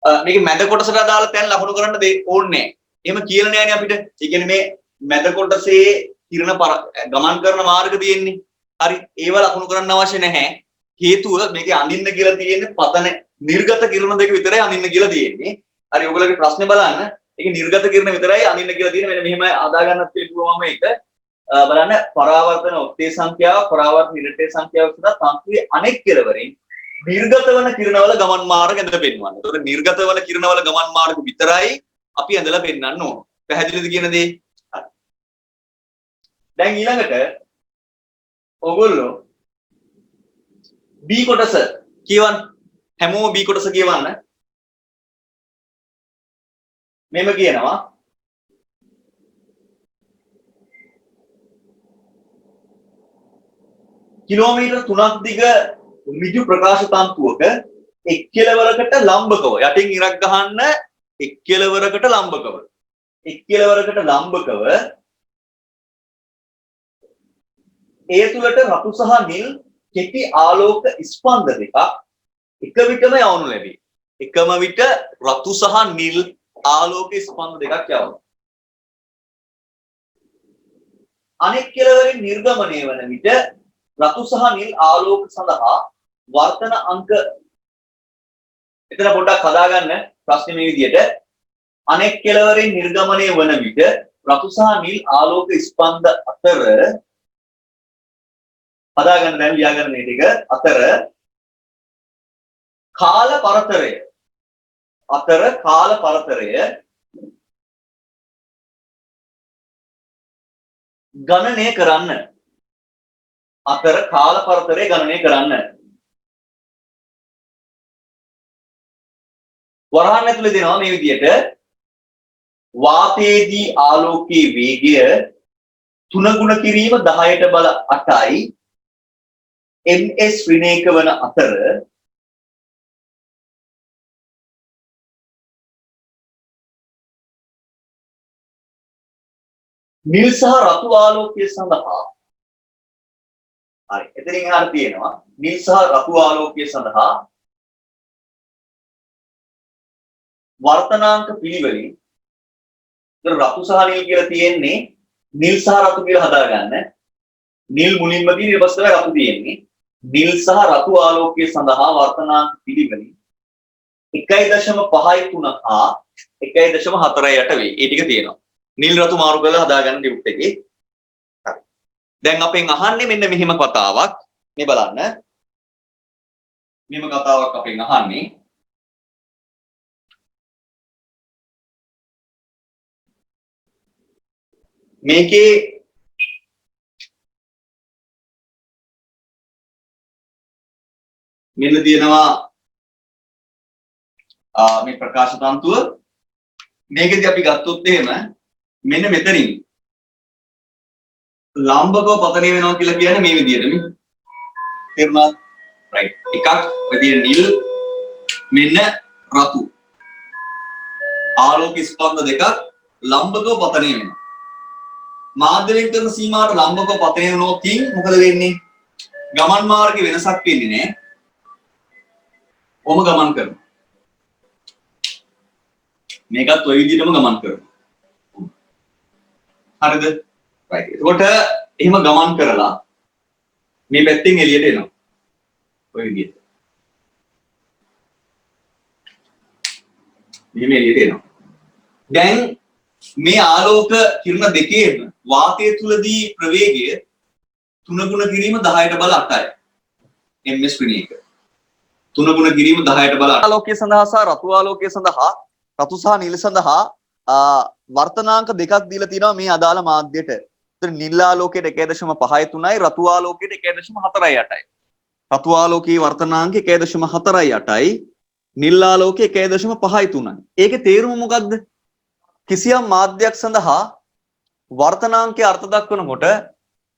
මේක මැද කොටසට අදාළ තැන් ලකුණු කරන්න ඕනේ. එහෙම කියලා නෑනේ අපිට. ඒ කියන්නේ මේ මැද කොටසේ කිරණ ගමන් කරන මාර්ග තියෙන්නේ. හරි. ඒව ලකුණු කරන්න අවශ්‍ය නැහැ. හේතුව මේකේ අඳින්න කියලා තියෙන්නේ පතන නිර්ගත කිරණ දෙක විතරයි අඳින්න කියලා තියෙන්නේ. හරි. ඔයගොල්ලෝගේ ප්‍රශ්නේ බලන්න. ඒකේ නිර්ගත කිරණ විතරයි අඳින්න කියලා තියෙන්නේ. මෙන්න මෙහෙම අදා ගන්නත් තියෙනවා මම ඒක. බලන්න පරාවර්තන ඔත්තේ සංඛ්‍යාව පරාවර්තන ඉරට්ටේ සංඛ්‍යාව සඳහා තන්ත්‍රයේ අනෙක් කෙලවරින් නිර්ගත වන කිරණවල ගමන් මාර්ග ඇඳලා පෙන්වන්න. ඒතකොට නිර්ගත වන කිරණවල ගමන් මාර්ග විතරයි අපි ඇඳලා පෙන්වන්න ඕන. පැහැදිලිද කියන දේ? හරි. දැන් ඊළඟට ඔයගොල්ලෝ B කොටස කියවන්න. හැමෝම B කොටස කියවන්න. මෙහෙම කියනවා කිලෝමීටර් 3ක් දිග ඍජු ප්‍රකාශ තන්තුවක එක් කෙළවරකට ලම්බකව යටින් ඉරක් ගහන්න එක් කෙළවරකට ලම්බකව ඒ තුලට රතු සහ නිල් කෙටි ආලෝක ස්පන්ද දෙකක් එක විටම යවනු ලැබේ. එකම විට රතු සහ නිල් ආලෝක ස්පන්ද දෙකක් යවනවා. අනෙක් කෙළවරින් නිර්ගමනය වන විට රතු සහ නිල් ආලෝක සඳහා වර්තන අංක එතන පොඩ්ඩක් හදාගන්න ප්‍රශ්නේ මේ විදිහට අනෙක් කෙළවරින් නිර්ගමනය වන විට රතු සහ නිල් ආලෝක ස්පන්ද අතර හදාගන්න දැන් ලියාගන්න මේ ටික අතර කාල පරතරය ගණනය කරන්න වරහන් ඇතුලේ දෙනවා මේ විදිහට වාතයේදී ආලෝකයේ වේගය 3 ගුණ කිරීම 10ට බල 8යි ms ඍණයක වන අතර නිල් සහ රතු ආලෝකය සඳහා හරි එතනින් එහාට තියෙනවා නිල් සහ රතු ආලෝකය සඳහා වර්තනාංක පිළිවෙලින් රතු සහ නිල් කියලා තියෙන්නේ නිල් සහ රතු කියලා හදාගන්න නිල් මුලින්ම තියෙන ඊට පස්සේ රතු තියෙන්නේ නිල් සහ රතු ආලෝකය සඳහා වර්තනාංක පිළිවෙලින් 1.53 හා 1.48 වේ. ඒ ටික තියෙනවා. නිල් රතු මාරු කරලා හදාගන්න ඩියුට් එකේ. හරි. දැන් අපෙන් අහන්නේ මෙන්න මෙහිම කතාවක්. මේ බලන්න. මෙහිම කතාවක් අපෙන් අහන්නේ. මේකේ මෙන්න තියෙනවා මේ ප්‍රකාශ තන්තුව මේකෙදි අපි ගත්තොත් එහෙම මෙන්න මෙතනින් ලම්බකව පතනය වෙනවා කියලා කියන්නේ මේ විදිහට නේ තේරුණාද right එකක් ඔය තියෙන නිල් මෙන්න රතු ආලෝක ස්පන්ද දෙකක් ලම්බකව පතනය වෙනවා මාධ්‍යයෙන් කරන සීමාවට ලම්බකව පතනය වෙනොත් මොකද වෙන්නේ ගමන් මාර්ගයේ වෙනසක් වෙන්නේ නැහැ ඔම ගමන් කරනවා මේකත් ඔය විදිහටම ගමන් කරනවා හරිද right එතකොට එහෙම ගමන් කරලා මේ පැත්තෙන් එළියට එනවා ඔය විදිහට මෙහෙම එළියට එනවා දැන් මේ ආලෝක කිරණ දෙකේම වාතය තුලදී ප්‍රවේගය 3 ගුණ කිරීම 10ට බල 8යි ms ශ්‍රේණියක 3 ගුණ කිරීම 10ට බල 8 ආලෝකයේ සඳහා සහ රතු ආලෝකයේ සඳහා රතු සහ නිල සඳහා වර්තනාංක දෙකක් දීලා තියෙනවා මේ අදාළ මාධ්‍යයට. ඒතර නිල් ආලෝකයට 1.53යි රතු ආලෝකයට 1.48යි. රතු ආලෝකයේ වර්තනාංක 1.48යි නිල් ආලෝකයේ 1.53යි. ඒකේ තේරුම මොකක්ද? කිසියම් මාධ්‍යයක් සඳහා වර්තනාංකයේ අර්ථ දක්වනකොට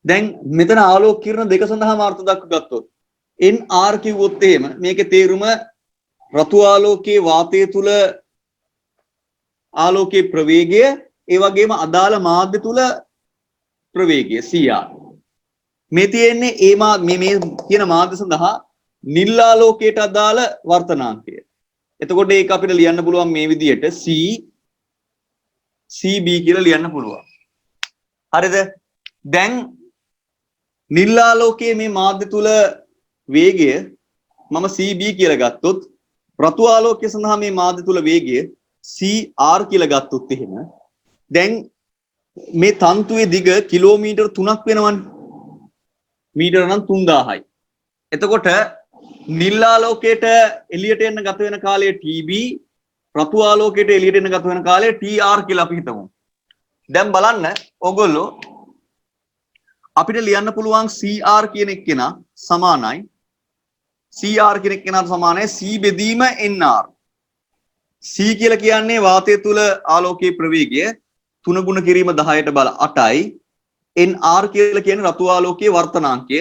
දැන් මෙතන ආලෝක කිරණ දෙක සඳහාම අර්ථ දක්ව ගත්තොත් NR කිව්වොත් එහෙම මේකේ තේරුම රතු ආලෝකයේ වාතය තුල ආලෝකයේ ප්‍රවේගය ඒ වගේම අදාළ මාධ්‍ය තුල ප්‍රවේගය CR මේ තියෙන්නේ මේ කියන මාධ්‍ය සඳහා නිල් ආලෝකයට අදාළ වර්තනාංකය. එතකොට ඒක අපිට ලියන්න පුළුවන් මේ විදිහට CB කියලා ලියන්න පුළුවන්. හරිද? දැන් නිල් ආලෝකයේ මේ මාධ්‍ය තුල වේගය මම CB කියලා ගත්තොත් රතු ආලෝකය සඳහා මේ මාධ්‍ය තුල වේගය CR කියලා ගත්තොත් එහෙම දැන් මේ තන්තුවේ දිග කිලෝමීටර් 3ක් වෙනවනේ. මීටර නම් 3000යි. එතකොට නිල් ආලෝකයට එළියට එන්න ගත වෙන කාලය TB රතු ආලෝකයට එළියට එන්න ගත වෙන කාලය TR කියලා අපි හිතමු. දැන් බලන්න ඕගොල්ලෝ අපිට ලියන්න පුළුවන් CR කියන එක්කෙනා සමානයි CR කියන එක්කෙනාට සමානයි C බෙදීම NR. C කියලා කියන්නේ වාතය තුල ආලෝකයේ ප්‍රවේගය 3 ගුණ කිරීම 10ට බල 8යි. NR කියලා කියන්නේ රතු ආලෝකයේ වර්තනාංකය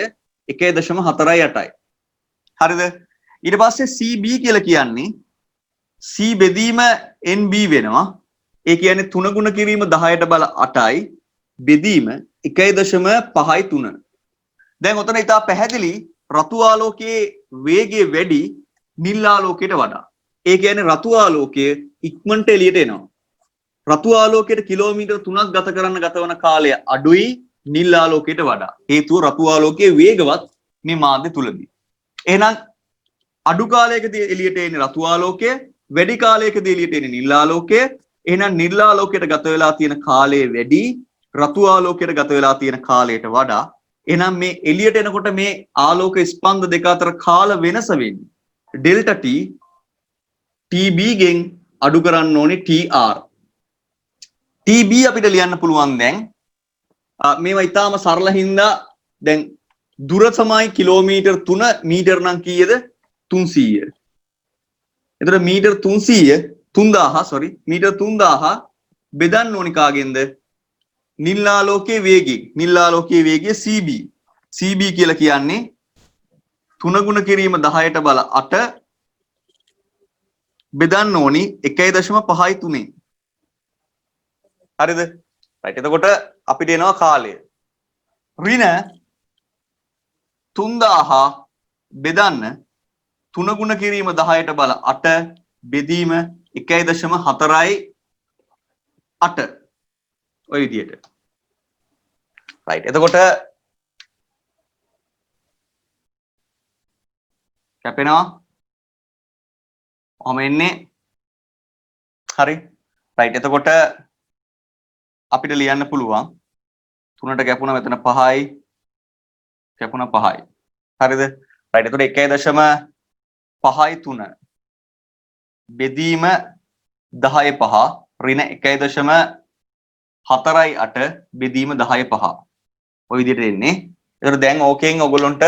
1.48යි. හරිද? ඊට පස්සේ CB කියලා කියන්නේ C බෙදීම NB වෙනවා. ඒ කියන්නේ 3 ගුණ කිරීම 10ට බල 8යි බෙදීම 1.53. දැන් ඔතන ඉතා පැහැදිලි රතු ආලෝකයේ වේගය වැඩි නිල් ආලෝකයට වඩා. ඒ කියන්නේ රතු ආලෝකය ඉක්මනට එළියට එනවා. රතු ආලෝකයට කිලෝමීටර් 3ක් ගත කරන්න ගත වන කාලය අඩුයි නිල් ආලෝකයට වඩා. හේතුව රතු ආලෝකයේ වේගවත් මේ මාධ්‍ය තුලදී. එහෙනම් අඩු කාලයකදී එළියට එන්නේ රතු ආලෝකය, වැඩි කාලයකදී එළියට එන්නේ නිල් ආලෝකය. එහෙනම් නිල් ආලෝකයට ගත වෙලා තියෙන කාලය වැඩි රතු ආලෝකයට ගත වෙලා තියෙන කාලයට වඩා. එහෙනම් මේ එළියට එනකොට මේ ආලෝක ස්පන්ද දෙක අතර කාල වෙනස වෙන්නේ ඩෙල්ටා T TB ගෙන් අඩු කරන්න ඕනේ TR. TB අපිට ලියන්න පුළුවන් දැන් මේවා ඊටාම සරල හින්දා දැන් දුර තමයි කිලෝමීටර් 3 මීටර නම් කීයද 300. එතකොට මීටර 3000 මීටර 3000 බෙදන්න ඕනි කාගෙන්ද නිල් ආලෝකයේ වේගය. නිල් ආලෝකයේ වේගය CB. CB කියලා කියන්නේ 3 ගුණ කිරීම 10ට බල 8 බෙදන්න ඕනි 1.53. හරිද? right. එතකොට අපිට එනවා කාලය. ඍණ 3000 බෙදන්න 3 ගුණ කිරීම 10ට බල 8 බෙදීම 1.48. ඔය විදියට. right. එතකොට කැපෙනවා. ඔහම එන්නේ. හරි. right. එතකොට අපිට ලියන්න පුළුවන් 3ට කැපුණ මෙතන 5යි කැපුණ 5යි. හරිද? right. එතකොට 1.53 බෙදීම 10/5 ඍණ 1.48 බෙදීම 10/5 ඔය විදිහට එන්නේ. ඒතර දැන් ඕකෙන් ඔයගොල්ලන්ට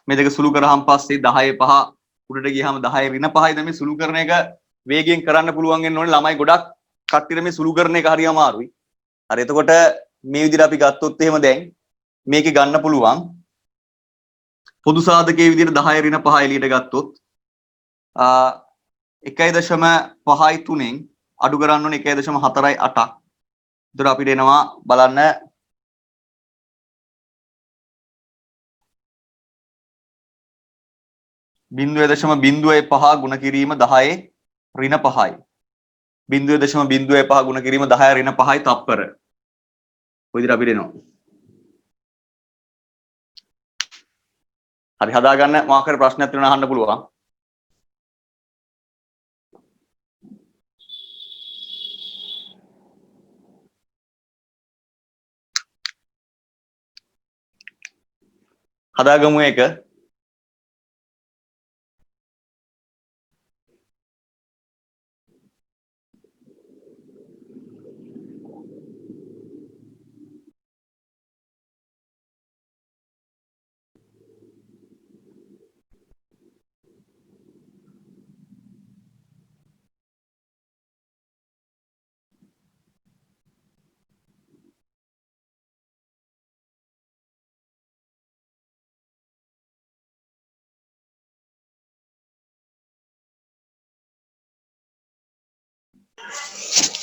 මේ දෙක සුළු කරාම පස්සේ 10/5 උඩට ගියාම 10 ඍණ 5යි දැන් මේ සුළු කරන එක වේගයෙන් කරන්න පුළුවන් වෙන්න ඕනේ. ළමයි ගොඩක් කට්ටියට මේ සුළු කරන එක හරි අමාරුයි. හරි. එතකොට මේ විදිහට අපි ගත්තොත් එහෙම දැන් මේකේ ගන්න පුළුවන් පොදු සාධකයේ විදිහට 10 ඍණ 5 එළියට ගත්තොත් 1.5 අඩු කරන්න ඕනේ 1.48ක්. ඒතර අපිට එනවා බලන්න 0.05 ගුණ කිරීම 10 ඍණ 5යි. 0.05 ගුණ කිරීම 10 ඍණ 5යි තප්පර. ඔය විදිහට අපිට එනවා. හරි හදාගන්න මොකක් හරි ප්‍රශ්නයක් තියෙනවා අහන්න පුළුවන්. හදාගමු එක.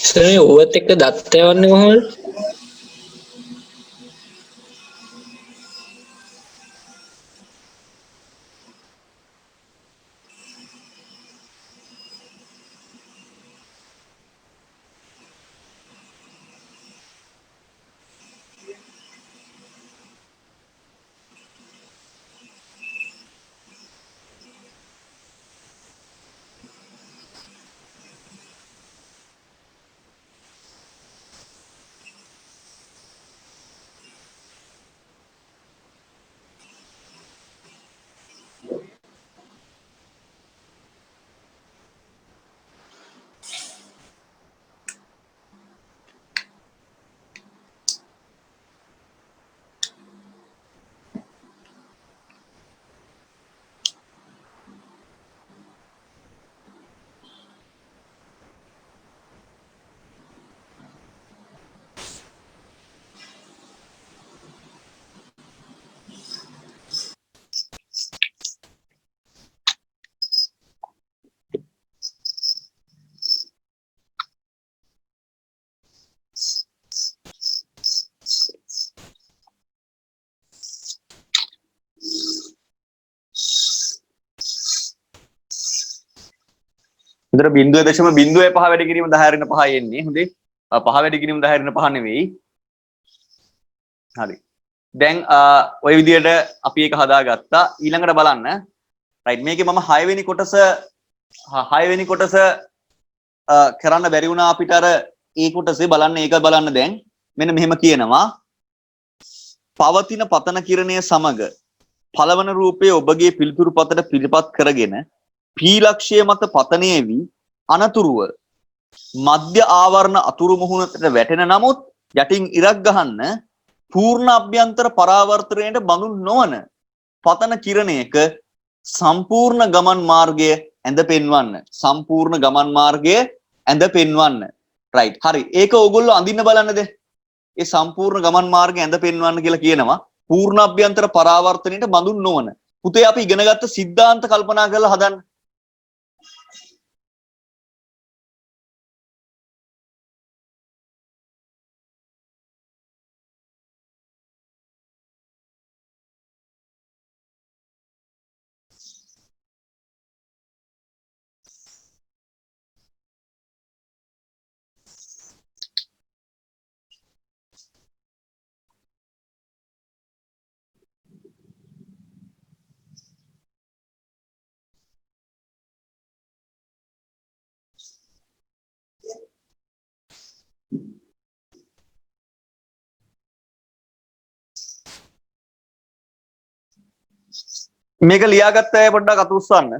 සරේ ඕවත් එක්ක දත්ත යවන්නේ කොහොමද? විතර 0.05 වැඩි කිරීම 10 ඍණ 5යි එන්නේ. හොඳේ. 5 වැඩි කිරීම 10 ඍණ 5 නෙවෙයි. හරි. දැන් ওই විදිහට අපි ඒක හදාගත්තා. ඊළඟට බලන්න. රයිට් මේකේ මම 6 වෙනි කොටස කරන්න බැරි වුණා අපිට අර ඒ කොටසේ බලන්න ඒක බලන්න දැන්. මෙන්න මෙහෙම කියනවා. පවතින පතන කිරණය සමග පළවන රූපයේ ඔබගේ පිළිතුරු පතට පිළිපත් කරගෙන පීලක්ෂය මත පතනයේ වී අනතුරුව මධ්‍ය ආවරණ අතුරු මුහුණට වැටෙන නමුත් යටින් ඉරක් ගහන්න පූර්ණ අභ්‍යන්තර පරාවර්තනයට බඳුන් නොවන පතන කිරණයක සම්පූර්ණ ගමන් මාර්ගය ඇඳ පෙන්වන්න. සම්පූර්ණ ගමන් මාර්ගය ඇඳ පෙන්වන්න. රයිට්. හරි. ඒක ඕගොල්ලෝ අඳින්න බලන්නද? ඒ සම්පූර්ණ ගමන් මාර්ගය ඇඳ පෙන්වන්න කියලා කියනවා. පූර්ණ අභ්‍යන්තර පරාවර්තනයට බඳුන් නොවන. පුතේ අපි ඉගෙන ගත්ත සිද්ධාන්ත කල්පනා කරලා හදන්න. මේක ලියාගත්ත අය පොඩ්ඩක් අත උස්සන්න.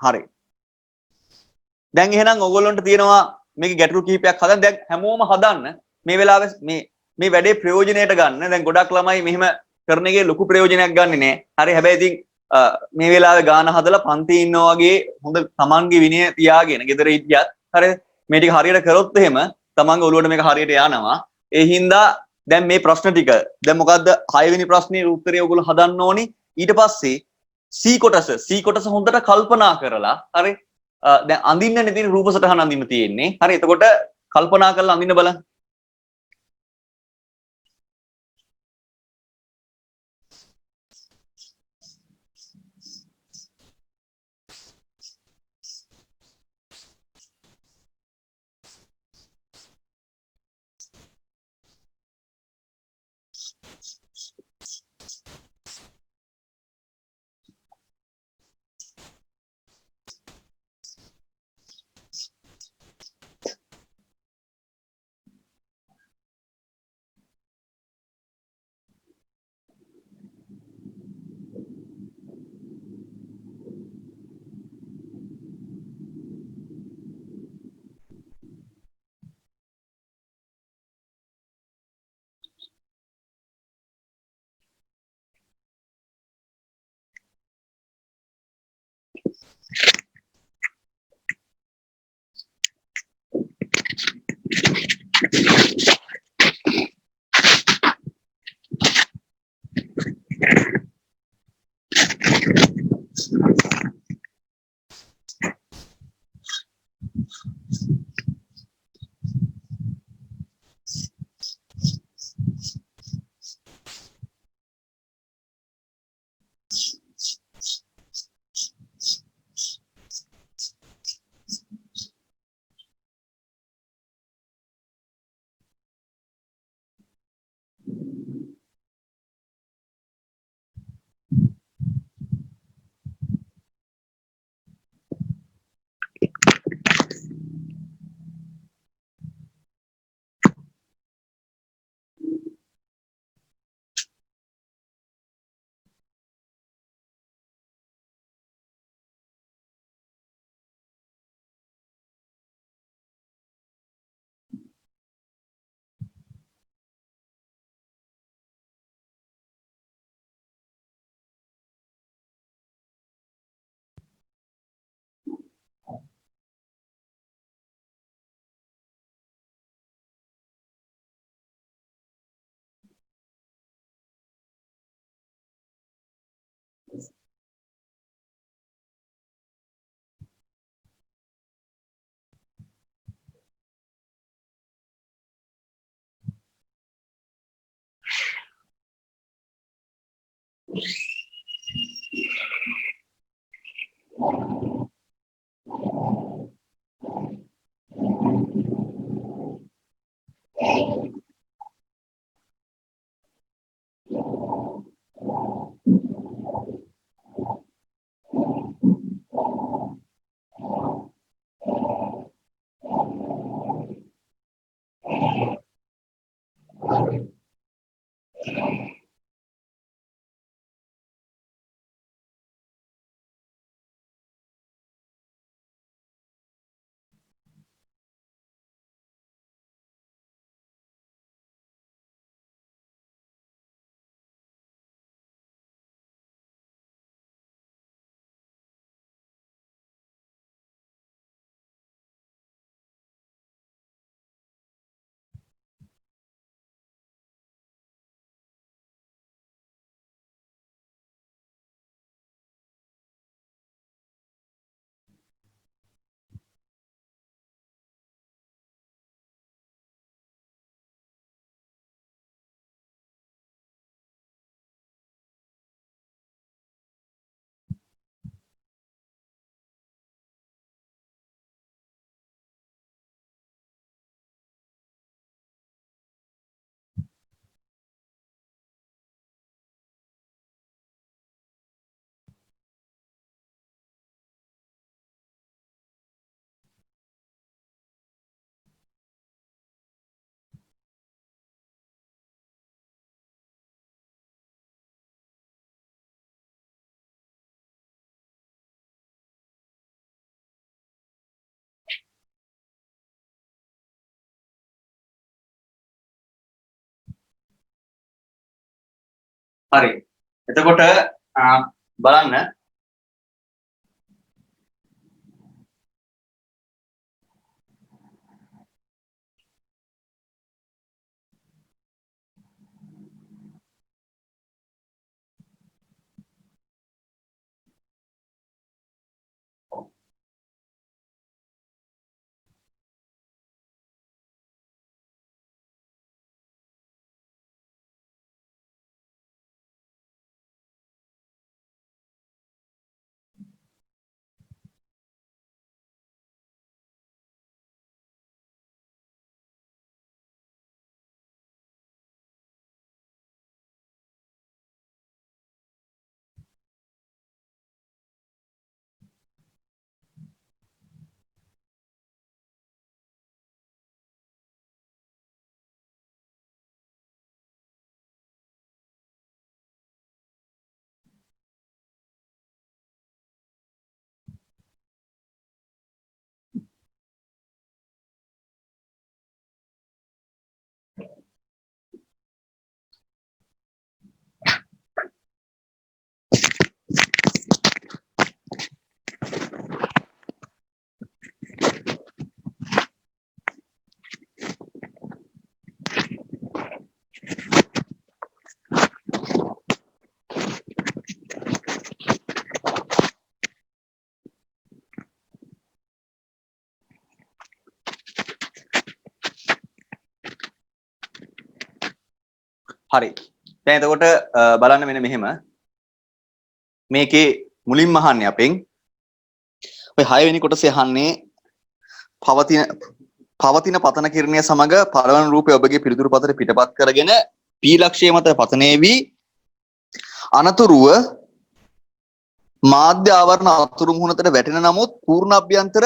හරි. දැන් එහෙනම් ඔයගොල්ලන්ට තියෙනවා මේකේ ගැටලු කිහිපයක් හදන්න. දැන් හැමෝම හදන්න මේ වෙලාවේ මේ වැඩේ ප්‍රයෝජනයට ගන්න. දැන් ගොඩක් ළමයි මෙහෙම කරන එකේ ලොකු ප්‍රයෝජනයක් ගන්නෙ නෑ. හරි. හැබැයි ඉතින් මේ වෙලාවේ ගාන හදලා පන්තියේ ඉන්නා වගේ හොඳ තමන්ගේ විනය තියාගෙන ගෙදර හිටියත් හරි මේ ටික හරියට කරොත් එහෙම තමන්ගේ ඔළුවට මේක හරියට යනවා ඒ හින්දා දැන් මේ ප්‍රශ්න ටික දැන් මොකද්ද 6 වෙනි ප්‍රශ්නේ උත්තරය ඔයගොල්ලෝ හදන්න ඕනි ඊට පස්සේ C කොටස හොඳට කල්පනා කරලා හරි දැන් අඳින්න තියෙන රූප සටහන අඳින්න තියෙන්නේ හරි එතකොට කල්පනා කරලා අඳින්න බලන්න හරි එතකොට බලන්න හරි. දැන් එතකොට බලන්න මෙන්න මෙහෙම. මේකේ මුලින්ම අහන්නේ අපෙන් ඔය 6 වෙනි කොටසේ අහන්නේ පවතින පතන කිරණය සමග පළවන රූපය ඔබගේ පිළිතුරු පතට පිටපත් කරගෙන p ලක්ෂය මත පතනයේ වී අනතුරුව මාධ්‍ය ආවරණ අතුරු මුහුණතට වැටෙන නමුත් පූර්ණ අභ්‍යන්තර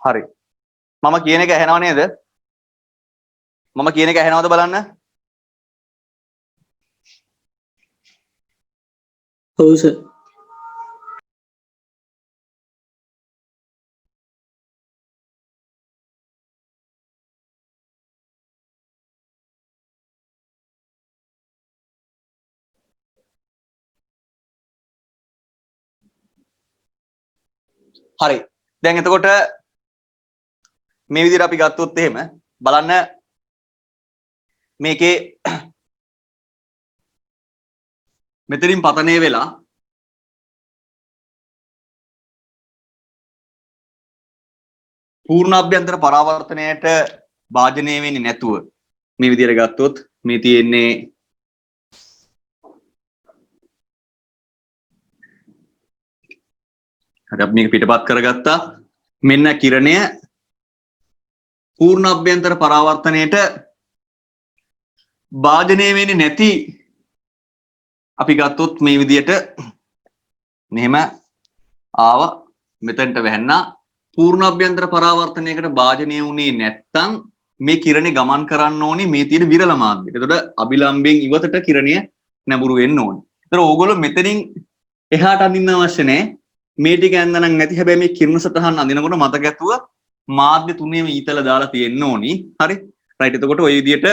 හරි මම කියන එක ඇහෙනව නේද මම කියන එක ඇහෙනවද බලන්න ඔව් සර් හරි දැන් එතකොට මේ විදිහට අපි ගත්තොත් එහෙම බලන්න මේකේ මෙතනින් පතනය වෙලා පූර්ණ අභ්‍යන්තර පරාවර්තනයට භාජනය වෙන්නේ නැතුව මේ විදිහට ගත්තොත් මේ තියෙන්නේ හරි අපි මේක පිටපත් කරගත්තා මෙන්න කිරණය පූර්ණ අභ්‍යන්තර පරාවර්තනයට භාජනය වෙන්නේ නැති අපි ගත්තොත් මේ විදියට මෙහෙම ආව මෙතනට වැහෙන්නා පූර්ණ අභ්‍යන්තර පරාවර්තනයකට භාජනය වුණේ නැත්තම් මේ කිරණේ ගමන් කරන්න ඕනේ මේ තියෙන විරල මාධ්‍යයට. එතකොට අභිලම්භයෙන් ඉවතට කිරණය නැඹුරු වෙන්න ඕනේ. ඒතර ඕගොල්ලෝ මෙතනින් එහාට අඳින්න අවශ්‍ය නැහැ. මේ ටික ඇඳනනම් නැති හැබැයි මේ කිරණ සටහන් අඳිනකොට මතක ඇතුව මාධ්‍ය තුනේම ඊතල දාලා තියෙන්න ඕනි. හරි. රයිට්. එතකොට ওই විදියට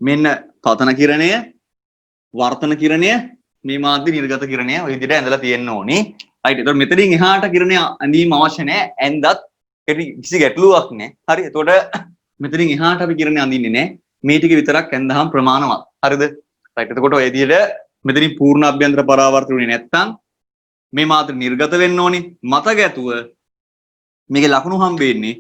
මෙන්න පතන කිරණය, වර්තන කිරණය, මේ මාධ්‍ය නිර්ගත කිරණය ওই විදියට ඇඳලා තියෙන්න ඕනි. රයිට්. එතකොට මෙතනින් එහාට කිරණය අඳීම අවශ්‍ය නැහැ. ඇඳත් කිසි ගැටලුවක් නැහැ. හරි. එතකොට මෙතනින් එහාට අපි කිරණය අඳින්නේ නැහැ. මේ ටික විතරක් ඇඳහම ප්‍රමාණවත්. හරිද? රයිට්. එතකොට ඔය විදියට මෙතනින් පූර්ණ අභ්‍යන්තර පරාවර්තන නැත්තම් මේ මාත්‍ර නිර්ගත වෙන්න ඕනි මතක ඇතුව මේකේ ලකුණු හම්බෙන්නේ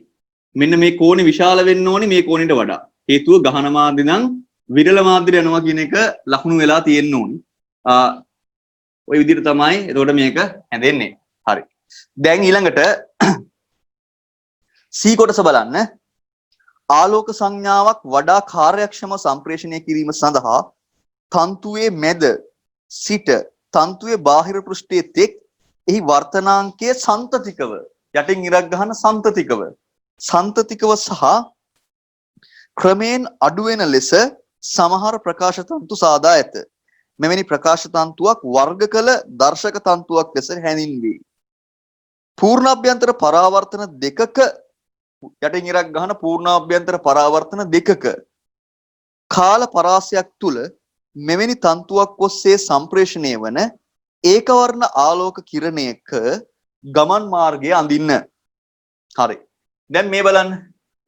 මෙන්න මේ කෝණේ විශාල වෙන්න ඕනි මේ කෝණයට වඩා හේතුව ගහන මාධ්‍ය නම් විරල මාධ්‍ය යනවා කියන එක ලකුණු වෙලා තියෙන්න ඕනි ওই විදිහට තමයි එතකොට මේක හැදෙන්නේ හරි දැන් ඊළඟට C කොටස බලන්න ආලෝක සංඥාවක් වඩා කාර්යක්ෂම සම්ප්‍රේෂණය කිරීම සඳහා තන්තුවේ මැද සිට තන්තුවේ බාහිර පෘෂ්ඨයේ තෙක් එහි වර්තනාංකයේ සන්තතිකව යටින් ඉරක් ගන්න සන්තතිකව සහ ක්‍රමයෙන් අඩු වෙන ලෙස සමහර ප්‍රකාශ තන්තු සාදා ඇත. මෙවැනි ප්‍රකාශ තන්තුවක් වර්ග කළ දර්ශක තන්තුවක් ලෙස හැඳින්වේ. පූර්ණ අභ්‍යන්තර පරාවර්තන දෙකක යටින් ඉරක් ගන්න පූර්ණ අභ්‍යන්තර පරාවර්තන දෙකක කාල පරාසයක් තුල මෙවැනි තන්තුවක් ඔස්සේ සම්ප්‍රේෂණය වන ඒකවර්ණ ආලෝක කිරණයක ගමන් මාර්ගය අඳින්න. හරි. දැන් මේ බලන්න.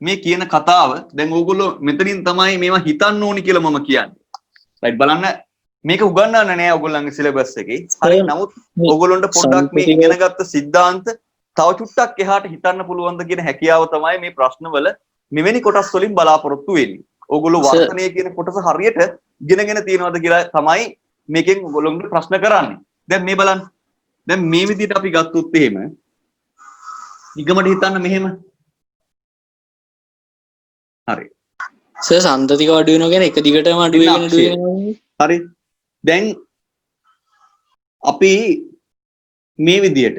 මේ කියන කතාව දැන් ඕගොල්ලෝ මෙතනින් තමයි මේවා හිතන්න ඕනි කියලා මම කියන්නේ. රයිට් බලන්න මේක උගන්වන්න නෑ ඕගොල්ලන්ගේ සිලබස් එකේ. හරි. නමුත් ඕගොල්ලන්ට පොඩ්ඩක් මේ ඉගෙනගත්ත සිද්ධාන්ත තව චුට්ටක් එහාට හිතන්න පුළුවන්ද කියන හැකියාව තමයි මේ ප්‍රශ්නවල මෙවැනි කොටස් වලින් බලාපොරොත්තු වෙන්නේ. ඕගොල්ලෝ වර්තනය කියන කොටස හරියට ඉගෙනගෙන තියනවද කියලා තමයි මේකෙන් ඔයගොල්ලන්ට ප්‍රශ්න කරන්නේ. දැන් මේ බලන්න. දැන් මේ විදිහට අපි ගත්තොත් එහෙම නිගමඩ හිතන්න මෙහෙම. හරි. සර් සම්තතික අඩු වෙනවා කියන්නේ එක දිගටම අඩු වෙනවා. හරි. දැන් අපි මේ විදිහට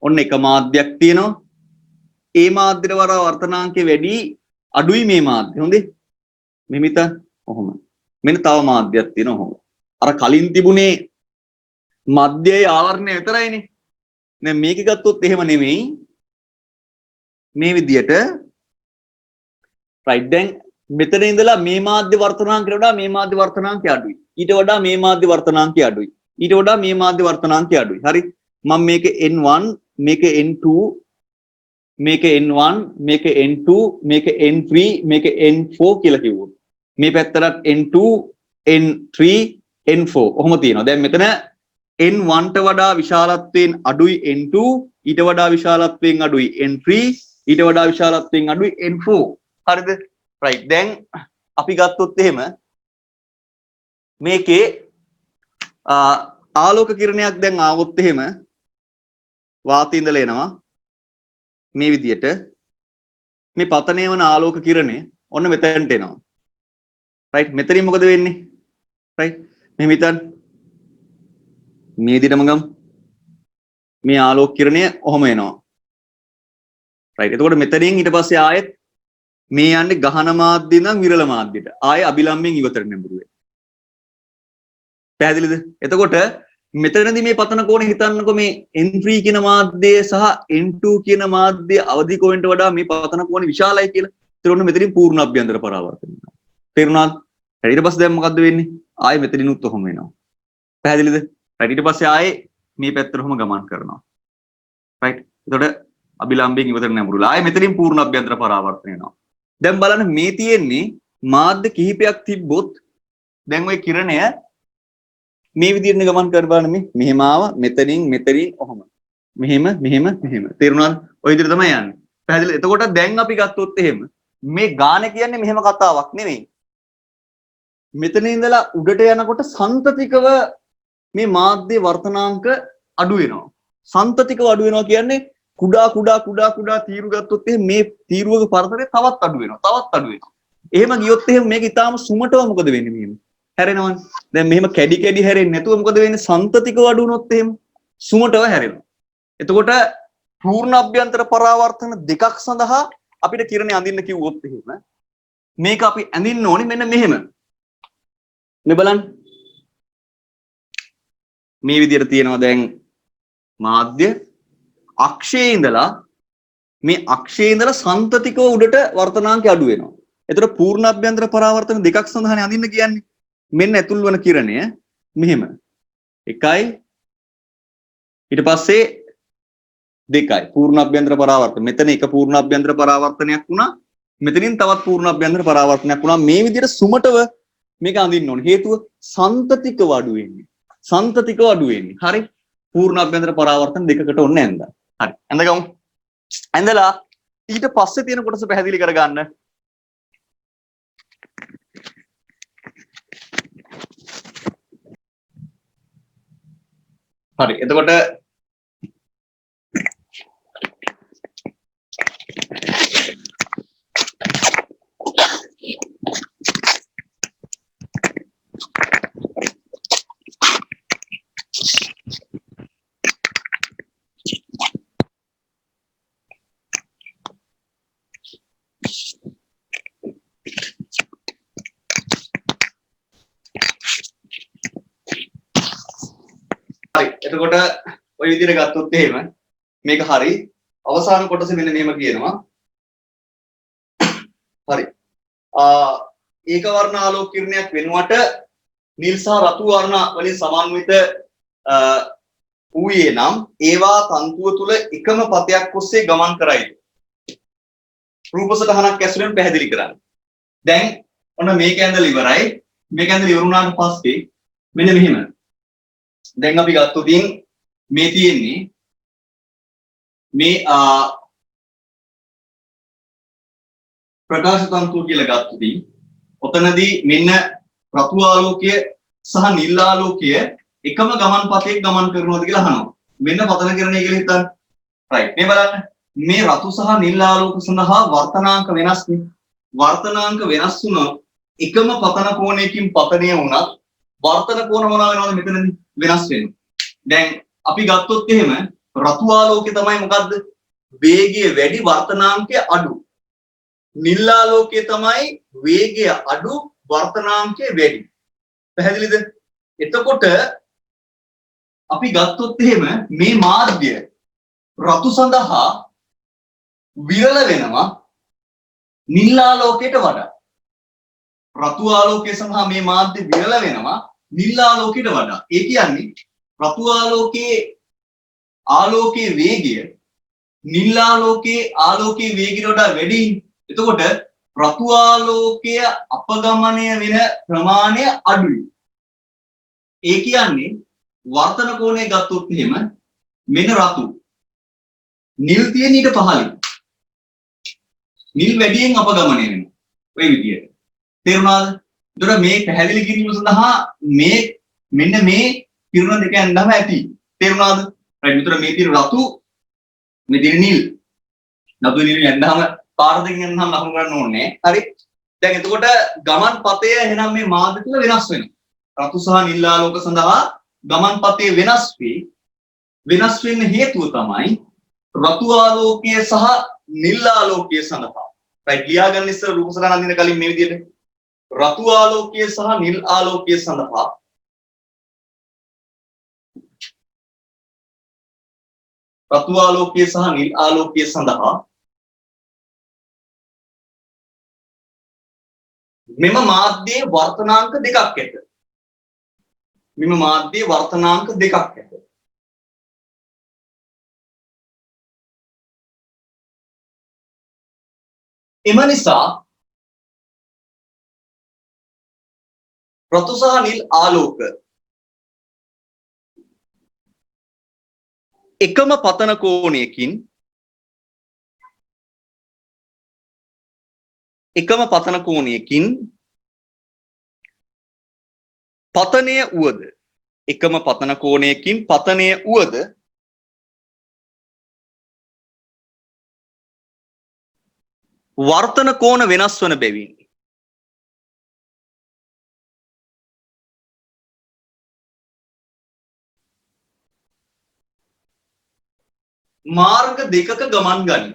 ඔන්න එක මාධ්‍යයක් තියෙනවා. ඒ මාධ්‍යට වඩා වර්තනාංකය වැඩි අඩුයි මේ මාධ්‍ය. හොඳේ. මෙමිත කොහොම. මෙන්න තව මාධ්‍යයක් තියෙනවා කොහොම. අර කලින් තිබුණේ මධ්‍යයේ ආවරණය විතරයිනේ. දැන් මේක ගත්තොත් එහෙම නෙමෙයි. මේ විදියට රයිට් දැන් මෙතන ඉඳලා මේ මාධ්‍ය වර්තනාංකයට වඩා මේ මාධ්‍ය වර්තනාංකය අඩුයි. ඊට වඩා මේ මාධ්‍ය වර්තනාංකය අඩුයි. ඊට වඩා මේ මාධ්‍ය වර්තනාංකය අඩුයි. හරි. මම මේක N1 මේක N2 මේක N1 මේක N2 මේක N3 මේක N4 කියලා කිව්වොත් මේ පැත්තට n2 n3 n4 ඔහොම තියෙනවා. දැන් මෙතන n1 ට වඩා විශාලත්වයෙන් අඩුයි n2 ඊට වඩා විශාලත්වයෙන් අඩුයි n3 ඊට වඩා විශාලත්වයෙන් අඩුයි n4 හරිද right දැන් අපි ගත්තොත් එහෙම මේකේ ආලෝක කිරණයක් දැන් ආවොත් එහෙම වාතයේ ඉඳලා එනවා මේ විදියට මේ පතනය වන ආලෝක කිරණය ඔන්න මෙතනට එනවා right මෙතනින් මොකද වෙන්නේ right මෙහෙම හිතන්න මේ විදිහටම ගමු මේ ආලෝක කිරණය ඔහම එනවා right එතකොට මෙතනින් ඊට පස්සේ ආයෙත් මේ යන්නේ ගහන මාධ්‍ය ඉඳන් විරල මාධ්‍යයට ආයෙ අභිලම්භයෙන් ඉවතට නැඹුරු වෙයි පැහැදිලිද එතකොට මෙතනදී මේ පතන කෝණය හිතන්නකො මේ n3 කියන මාධ්‍යය සහ n2 කියන මාධ්‍ය අවදි කෝණයට වඩා මේ පතන කෝණය විශාලයි කියලා. ඒතර ඔන්න මෙතනින් පූර්ණ අභ්‍යන්තර පරාවර්තනය වෙනවා. තේරුණාද? ඊට පස්සේ දැන් මොකද්ද වෙන්නේ? ආයෙ මෙතනිනුත් ඔහොම වෙනවා. පැහැදිලිද? ඊට පස්සේ ආයෙ මේ පැත්තට ඔහොම ගමන් කරනවා. right? එතකොට අභිලම්භයෙන් ඉවතට නැඹුරුලා ආයෙ මෙතනින් පූර්ණ අභ්‍යන්තර පරාවර්තනය වෙනවා. දැන් බලන්න මේ තියෙන්නේ මාධ්‍ය කිහිපයක් තිබ්බොත් දැන් ওই කිරණය මේ විදිහට ගමන් කර බලන්න මේ මෙහෙම ආව මෙතනින් ඔහොම මෙහෙම තේරුණාද ඔය විදිහට තමයි යන්නේ පැහැදිලි එතකොට දැන් අපි ගත්තොත් එහෙම මේ ගාන කියන්නේ මෙහෙම කතාවක් නෙවෙයි මෙතන ඉඳලා උඩට යනකොට සන්තතිකව මේ මාධ්‍ය වර්තනාංක අඩු වෙනවා සන්තතිකව අඩු වෙනවා කියන්නේ කුඩා තීරු ගත්තොත් එහෙම මේ තීරුවක පරතරය තවත් අඩු වෙනවා එහෙම ගියොත් එහෙම මේක ඊටාම සුමටව මොකද වෙන්නේ මෙහෙම හැරෙනවනේ. දැන් මෙහෙම කැඩි හැරෙන්නේ නැතුව මොකද වෙන්නේ? සන්තතිකව අඩු වුණොත් එහෙම සුමටව හැරෙනවා. එතකොට පූර්ණ අභ්‍යන්තර පරාවර්තන දෙකක් සඳහා අපිට කිරණේ අඳින්න කිව්වොත් එහෙම මේක අපි අඳින්න ඕනේ මෙන්න මෙහෙම. මේ බලන්න. මේ විදිහට තියෙනවා දැන් මාධ්‍ය අක්ෂයේ ඉඳලා සන්තතිකව උඩට වර්තනාංකය අඩු වෙනවා. එතකොට පූර්ණ අභ්‍යන්තර පරාවර්තන දෙකක් සඳහානේ අඳින්න කියන්නේ. මෙන්න ඇතුල් වන කිරණය මෙහෙම 1යි ඊට පස්සේ 2යි පූර්ණ අභ්‍යන්තර පරාවර්තන මෙතන එක පූර්ණ අභ්‍යන්තර පරාවර්තනයක් වුණා මෙතනින් තවත් පූර්ණ අභ්‍යන්තර පරාවර්තනයක් වුණා මේ විදිහට සුමටව මේක අඳින්න ඕනේ හේතුව සන්තතිකව අඩු වෙන්නේ හරි පූර්ණ අභ්‍යන්තර පරාවර්තන දෙකකට ඔන්න ඇඳලා හරි ඇඳගමු ඇඳලා ඊට පස්සේ තියෙන කොටස පැහැදිලි කරගන්න හරි එතකොට එතකොට ඔය විදිහට ගත්තොත් එහෙම මේක හරි අවසාන කොටස මෙන්න මෙහෙම කියනවා හරි ඒක වර්ණ ආලෝක කිරණයක් වෙනුවට නිල් සහ රතු වර්ණ වලින් සමන්විත ඌයේ නම් ඒවා තන්තුව තුල එකම පතයක් ඔස්සේ ගමන් කරයිද රූප සටහනක් ඇසුරෙන් පැහැදිලි කරන්න දැන් ඔන්න මේක ඇඳලා ඉවරයි මේක ඇඳලා ඉවර වුණාට පස්සේ මෙන්න මෙහෙම දැන් අපි ගත්තොත් මේ තියෙන්නේ මේ ප්‍රකාශ තන්තුව කියලා ගත්තොත් ඔතනදී මෙන්න රතු ආලෝකය සහ නිල් ආලෝකය එකම ගමන් පතයක ගමන් කරනවාද කියලා අහනවා මෙන්න පතන කිරණය කියලා හිතන්න right මේ බලන්න මේ රතු සහ නිල් ආලෝක සඳහා වර්තනාංක වෙනස් නේ වර්තනාංක වෙනස් වුණොත් එකම පතන කෝණයකින් පතනය වුණත් වර්තන කෝණ මොනවා වෙනවද මෙතනදී වෙනස් වෙනවා. දැන් අපි ගත්තොත් එහෙම රතු ආලෝකය තමයි මොකද්ද? වේගය වැඩි වර්තනාංකය අඩු. නිල් ආලෝකය තමයි වේගය අඩු වර්තනාංකය වැඩි. පැහැදිලිද? එතකොට අපි ගත්තොත් එහෙම මේ මාධ්‍ය රතු සඳහා විරල වෙනවා නිල් ආලෝකයට වඩා. රතු ආලෝකය සඳහා මේ මාධ්‍ය විරල වෙනවා නිල් ආලෝකයට වඩා. ඒ කියන්නේ රතු ආලෝකයේ වේගය නිල් ආලෝකයේ වේගයට වඩා වැඩි. එතකොට රතු ආලෝකය අපගමනය වෙන ප්‍රමාණය අඩුයි. ඒ කියන්නේ වර්තන කෝණය ගත්තොත් එහෙම මෙන්න රතු. නිල් තියෙන ඊට පහළින්. නිල් වැඩියෙන් අපගමනය වෙනවා. ඔය විදියට. තේරුණාද? ඒතර මේ පැහැදිලි කිරීම සඳහා මේ මෙන්න මේ කිරණ දෙක යන්නම ඇති. තේරුණාද? right. මෙතන මේ තියෙන රතු මේ තියෙන නිල්. රතු නිල් යන්නම පාර දෙකෙන් යන්නම ලකුණු ගන්න ඕනේ. හරි. දැන් එතකොට ගමන් පතය එහෙනම් මේ මාධ්‍ය තුල වෙනස් වෙනවා. රතු සහ නිල් ආලෝක සඳහා ගමන් පතය වෙනස් වෙයි. වෙනස් වෙන්න හේතුව තමයි රතු ආලෝකය සහ නිල් ආලෝකය සඳහා. right. ලියා ගන්න ඉස්සර රූප සටහන අඳින්න කලින් මේ විදිහට රතු ආලෝකය සහ නිල් ආලෝකය සඳහා රතු ආලෝකය සහ නිල් ආලෝකය සඳහා මෙම මාධ්‍යයේ වර්තනාංක දෙකක් ඇත. මෙම මාධ්‍යයේ වර්තනාංක දෙකක් ඇත. එම නිසා රතු සහ නිල් ආලෝක එකම පතන කෝණයකින් පතනය වුවද එකම පතන කෝණයකින් පතනය වුවද වර්තන කෝණ වෙනස් වන බැවින් මාර්ග දෙකක ගමන් ගනී.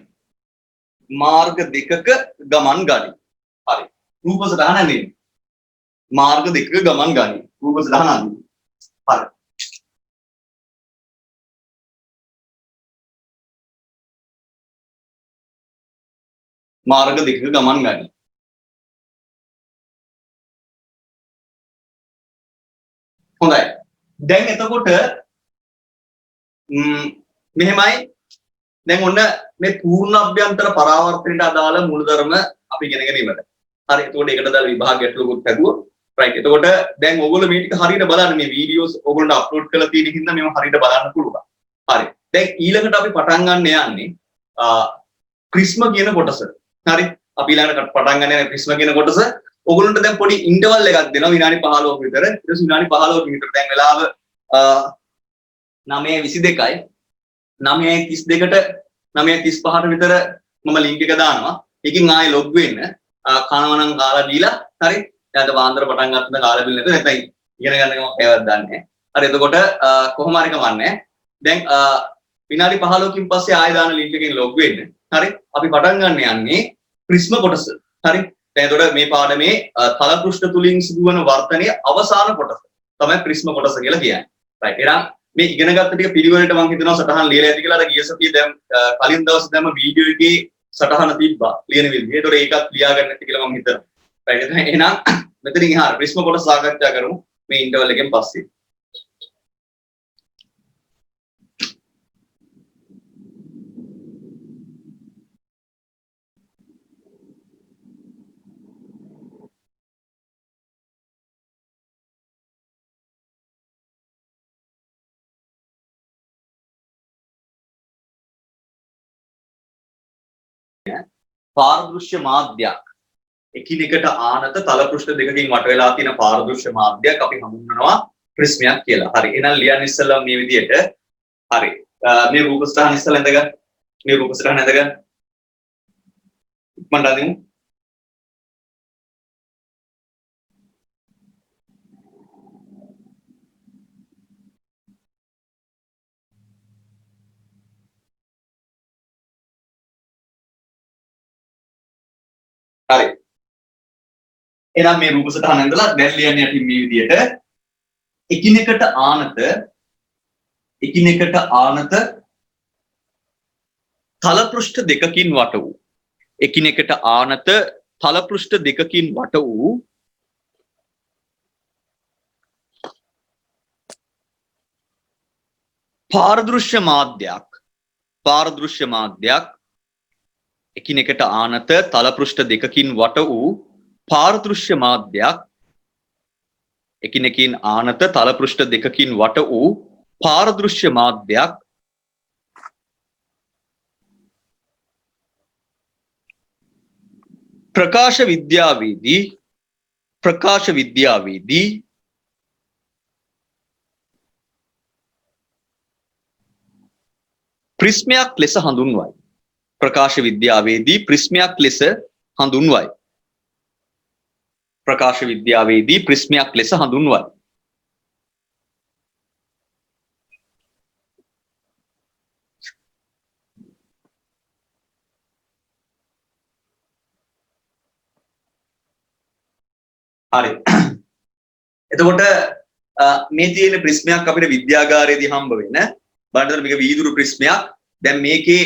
මාර්ග දෙකක ගමන් ගනී. හරි. රූප සටහන නෙමෙයි. මාර්ග දෙකක ගමන් ගනී. රූප සටහන අඳින්න. හරි. මාර්ග දෙකක ගමන් ගනී. හොඳයි. දැන් එතකොට මෙහෙමයි දැන් ඔන්න මේ පූර්ණ අභ්‍යන්තර පරාවර්තනයට අදාළ මූලධර්ම අපි ඉගෙනගෙන ඉවරයි. හරි. එතකොට ඒකට අදාළ විභාග ගැටලුවකුත් හැදුවා. right. එතකොට දැන් ඕගොල්ලෝ මේ ටික හරියට බලන්න මේ වීඩියෝස් ඕගොල්ලන්ට අප්ලෝඩ් කරලා තියෙන හින්දා මේව හරියට බලන්න පුළුවන්. හරි. දැන් ඊළඟට අපි පටන් ගන්න යන්නේ ක්‍රිස්ම කියන කොටස. හරි. අපි ඊළඟට පටන් ගන්න යන ක්‍රිස්ම කියන කොටස ඕගොල්ලන්ට දැන් පොඩි ඉන්ටර්වල් එකක් දෙනවා විනාඩි 15ක විතර. ඊට පස්සේ විනාඩි 15ක විතර දැන් වෙලාව 9:22යි. 9:32ට 9:35ට විතර මම ලින්ක් එක දානවා. ඒකෙන් ආයෙ ලොග් වෙන්න. කනවා නම් කාලා දීලා හරි. දැන් වාන්දර පටන් ගන්න කාලා බිල් නැත. නැත්නම් ඉගෙන ගන්න එකම ඒවත් දන්නේ. හරි. එතකොට කොහොම හරි කමන්නේ. දැන් විනාඩි 15කින් පස්සේ ආයෙ දාන ලින්ක් එකෙන් ලොග් වෙන්න. හරි. අපි පටන් ගන්න යන්නේ ක්‍රිස්ම කොටස. හරි. දැන් එතකොට මේ පාඩමේ තල පෘෂ්ඨ තුලින් සිදුවන වර්තනයේ අවසාන කොටස තමයි ක්‍රිස්ම කොටස කියලා කියන්නේ. right. එහෙනම් මේ ඉගෙන ගත්ත ටික පිළිවෙලට මම හිතනවා සටහන් ලියලා ඇති කියලා. අර ගිය සතියේ දැන් කලින් දවසේ දැම්ම වීඩියෝ එකේ සටහන තිබ්බා ලියන විදිහ. ඒතකොට ඒකත් ලියාගන්න ඇති කියලා මම හිතනවා. right. එහෙනම් මෙතනින් එහාට ක්‍රිස්ම කොටස සාකච්ඡා කරමු මේ ඉන්ටර්වල් එකෙන් පස්සේ. පාරදෘශ්‍ය මාධ්‍යයක් එකිනෙකට ආනත තල පෘෂ්ඨ දෙකකින් වට වෙලා තියෙන පාරදෘශ්‍ය මාධ්‍යයක් අපි හඳුන්වනවා ප්‍රිස්මයක් කියලා. හරි. එහෙනම් ලියන්න ඉස්සෙල්ලා මේ විදිහට හරි. මේ රූප ස්ථාන ඉස්සෙල්ලා ඉඳගන්න. මේ රූප ස්ථාන ඉඳගන්න. ඉක්මනට අදිමු. හරි. එහෙනම් මේ රූප සටහන ඉඳලා දැන් ලියන්නේ අපි මේ විදිහට එකිනෙකට ආනත තල පෘෂ්ඨ දෙකකින් වට වූ එකිනෙකට ආනත තල පෘෂ්ඨ දෙකකින් වට වූ පාරදෘශ්‍ය මාධ්‍යයක් එකිනෙකට ආනත තල පෘෂ්ඨ දෙකකින් වට වූ පාරදෘශ්‍ය මාධ්‍යයක් එකිනෙකින් ආනත තල පෘෂ්ඨ දෙකකින් වට වූ පාරදෘශ්‍ය මාධ්‍යයක් ප්‍රකාශ විද්‍යාවේදී ප්‍රිස්මයක් ලෙස හඳුන්වයි. ප්‍රකාශ විද්‍යාවේදී ප්‍රිස්මයක් ලෙස හඳුන්වයි. ප්‍රකාශ විද්‍යාවේදී ප්‍රිස්මයක් ලෙස හඳුන්වයි. හරි. එතකොට මේ තියෙන ප්‍රිස්මයක් අපිට විද්‍යාගාරයේදී හම්බ වෙන බලන්න මේක වීදුරු ප්‍රිස්මයක්. දැන් මේකේ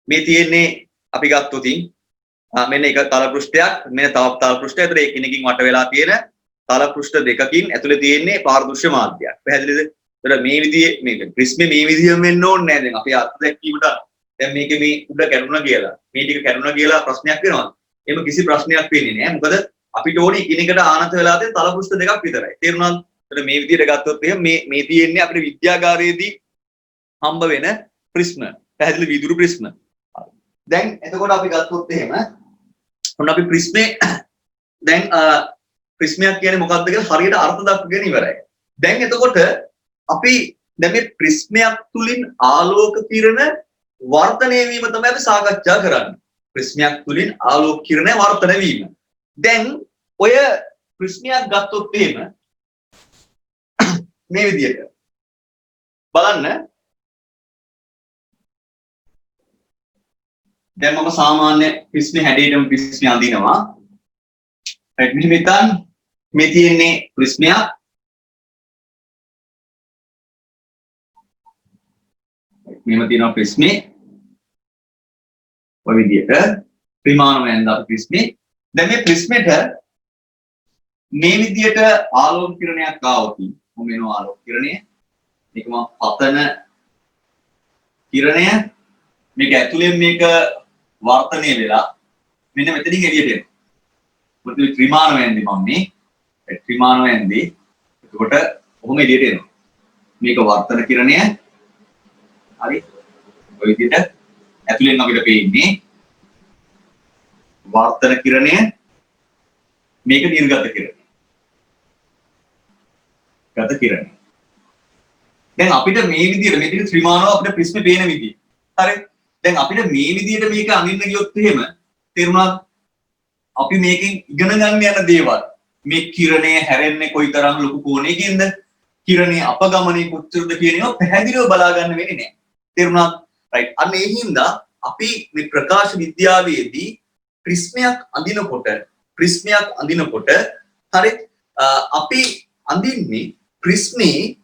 මේ තියෙන්නේ අපි ගත්තොත් මෙන්න එක තල පෘෂ්ඨයක් මෙන්න තව තල පෘෂ්ඨයක්. ඒතර එකිනෙකින් වට වෙලා තියෙන තල පෘෂ්ඨ දෙකකින් ඇතුලේ තියෙන්නේ පාරදෘශ්‍ය මාධ්‍යයක්. පැහැදිලිද? ඒතර මේ විදිහේ මේ ප්‍රිස්මේ මේ විදිහෙම වෙන්න ඕනේ නැහැ. දැන් අපි අර්ථ දැක්වීමට දැන් මේකේ මේ උඩ කැඩුනා කියලා මේ ටික කැඩුනා කියලා ප්‍රශ්නයක් වෙනවා. එහෙම කිසි ප්‍රශ්නයක් වෙන්නේ නැහැ. මොකද අපිට ඕනේ එකිනෙකට ආනත වෙලා තියෙන තල පෘෂ්ඨ දෙකක් විතරයි. තේරුණාද? ඒතර මේ විදිහට ගත්තොත් එහෙම මේ තියෙන්නේ අපිට විද්‍යාගාරයේදී හම්බ වෙන ප්‍රිස්ම. පැහැදිලි විදුරු ප්‍රිස්ම. දැන් එතකොට අපි ගත්තොත් එහෙම ඔන්න අපි ප්‍රිස්මේ දැන් ප්‍රිස්මයක් කියන්නේ මොකක්ද කියලා හරියට අර්ථ දක්වගෙන ඉවරයි. දැන් එතකොට අපි දැන් මේ ප්‍රිස්මයක් තුලින් ආලෝක කිරණ වර්ධනය වීම තමයි අපි සාකච්ඡා කරන්නේ. ප්‍රිස්මයක් තුලින් ආලෝක කිරණ වර්ධනය වීම. දැන් ඔය ප්‍රිස්මයක් ගත්තොත් එහෙම මේ විදිහට බලන්න. දැන් මම සාමාන්‍ය ප්‍රිස්මේ හැඩයටම ප්‍රිස්මේ අඳිනවා. රයිට් මෙහෙම හිතන්න. මේ තියෙන්නේ ප්‍රිස්මයක්. මෙහෙම තියෙනවා ප්‍රිස්මේ. ඔය විදිහට ත්‍රිමාණයෙන් දාපු ප්‍රිස්මේ. දැන් මේ ප්‍රිස්මෙට මේ විදිහට ආලෝක කිරණයක් ආවොත් මොන වෙනව ආලෝක කිරණය? මේක මම පතන කිරණය. මේක ඇතුලෙන් මේක වර්ධනය වෙලා මෙන්න මෙතනින් එළියට එනවා. මොකද ත්‍රිමාණ වෙන්නේ මම මේ ත්‍රිමාණ වෙන්නේ. එතකොට කොහොම එළියට එනවා. මේක වර්ධන කිරණය. හරි. ඔය විදිහට ඇතුලෙන් අපිට පේන්නේ වර්ධන කිරණය. මේක නිර්ගත කිරණය. ගත කිරණය. දැන් අපිට මේ විදිහට මේක ත්‍රිමාණව අපිට ප්‍රිස්මේ පේන විදිහ. හරි. දැන් අපිට මේ විදිහට මේක අඳින්න ගියොත් එහෙම තේරුණාද? අපි මේකෙන් ඉගෙන ගන්න යන දේවල් මේ කිරණය හැරෙන්නේ කොයිතරම් ලොකු කෝණයකින්ද? කිරණේ අපගමනය කොච්චරද කියන ඒවා පැහැදිලිව බලා ගන්න වෙන්නේ නැහැ. තේරුණාද? රයිට්. අන්න ඒ හින්දා අපි මේ ප්‍රකාශ විද්‍යාවේදී ප්‍රිස්මයක් අඳිනකොට හරි අපි අඳින්නේ ප්‍රිස්මේ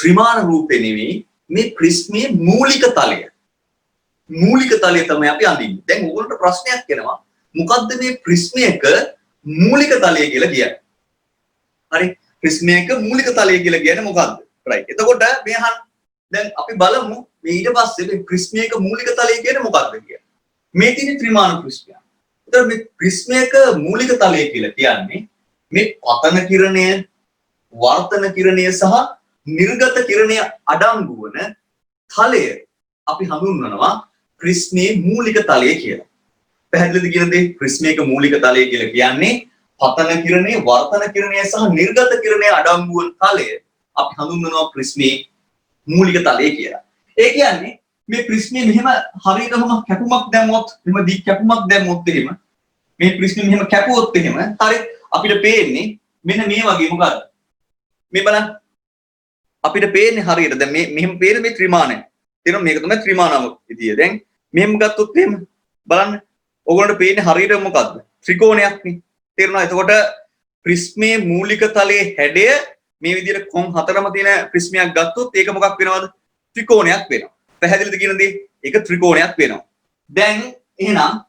ත්‍රිමාණ රූපේ නෙවෙයි මේ ප්‍රිස්මේ මූලික තලය. මූලික තලය තමයි අපි අඳින්නේ. දැන් ඕගොල්ලන්ට ප්‍රශ්නයක් එනවා. මොකද්ද මේ ප්‍රිස්මයක මූලික තලය කියලා කියන්නේ? හරි. ප්‍රිස්මයක මූලික තලය කියලා කියන්නේ මොකද්ද? රයිට්. එතකොට මේ අහන්න. දැන් අපි බලමු මේ ඊට පස්සේ මේ ප්‍රිස්මයක මූලික තලය කියන්නේ මොකක්ද කියලා. මේ තියෙන ත්‍රිමාණ ප්‍රිස්මයක්. එතකොට මේ ප්‍රිස්මයක මූලික තලය කියලා කියන්නේ මේ පතන කිරණය, වර්තන කිරණය සහ නිර්ගත කිරණය අඩංගු වන තලය අපි හඳුන්වනවා ප්‍රිස්මේ මූලික තලය කියලා. පැහැදිලිද කියන දේ? ප්‍රිස්මයක මූලික තලය කියලා කියන්නේ පතන කිරණය, වර්තන කිරණය සහ නිර්ගත කිරණය අඩංගු වන තලය අපි හඳුන්වනවා ප්‍රිස්මේ මූලික තලය කියලා. ඒ කියන්නේ මේ ප්‍රිස්මේ මෙහෙම හරියටම කැපුමක් දැම්මොත්, මෙහෙම දික් කැපුමක් දැම්මොත් එහෙම මේ ප්‍රිස්මේ මෙහෙම කැපුවොත් එහෙම හරි අපිට පේන්නේ මෙන්න මේ වගේ මොකද්ද? මේ බලන්න. අපිට පේන්නේ හරියට දැන් මේ මෙහෙම පේන මේ ත්‍රිමාණය. තේරෙනවද? මේක තමයි ත්‍රිමාණම විදිය. දැන් මෙහෙම ගත්තොත් එහෙම බලන්න. ඕගොල්ලන්ට පේන්නේ හරියට මොකද්ද? ත්‍රිකෝණයක් නේ. තේරෙනවද? එතකොට ප්‍රිස්මේ මූලික තලයේ හැඩය මේ විදිහට කොන් හතරම තියෙන ප්‍රිස්මයක් ගත්තොත් ඒක මොකක් වෙනවද? ත්‍රිකෝණයක් වෙනවා. පැහැදිලිද කියන දේ? ඒක ත්‍රිකෝණයක් වෙනවා. දැන් එහෙනම්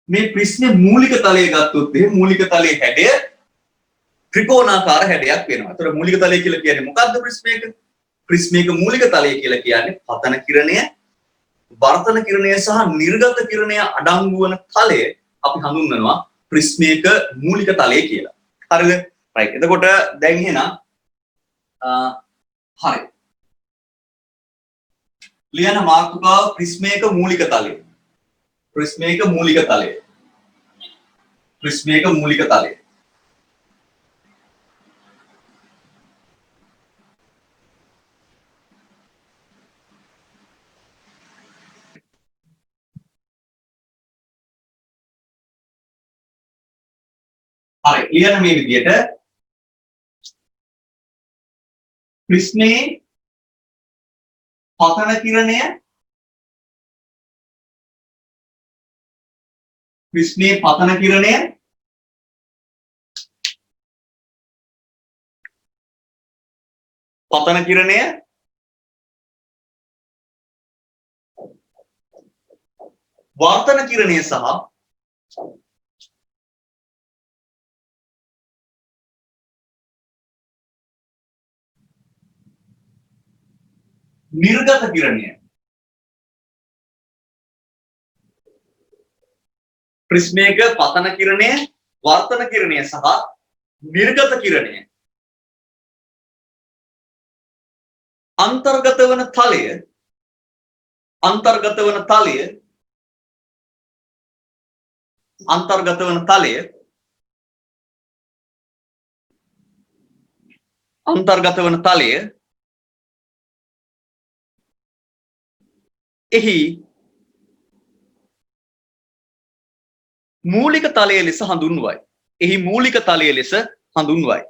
මේ ප්‍රිස්මේ මූලික තලය ගත්තොත් එහෙම මූලික තලයේ හැඩය ත්‍රිකෝණාකාර හැඩයක් වෙනවා. ඒතර මූලික තලය කියලා කියන්නේ මොකද්ද ප්‍රිස්මයක? ප්‍රිස්මයක මූලික තලය කියලා කියන්නේ පතන කිරණය, වර්තන කිරණය සහ නිර්ගත කිරණය අඩංගු වන තලය අපි හඳුන්වනවා ප්‍රිස්මයක මූලික තලය කියලා. හරිද? රයිට්. එතකොට දැන් එහෙනම් හරි. ලියන මාතෘකාව ප්‍රිස්මයක මූලික තලය. ප්‍රිස්මයක මූලික තලය. ප්‍රිස්මයක මූලික තලය. හරි. ලියන මේ විදිහට ප්‍රිස්මයේ පතන කිරණය ප්‍රිස්මයේ පතන කිරණය වර්තන කිරණය සහ නිර්ගත කිරණය ප්‍රිස්මයක පතන කිරණය වර්තන කිරණය සහ නිර්ගත කිරණය අන්තර්ගත වන තලය අන්තර්ගත වන තලය එහි මූලික තලය ලෙස හඳුන්වයි. එහි මූලික තලය ලෙස හඳුන්වයි.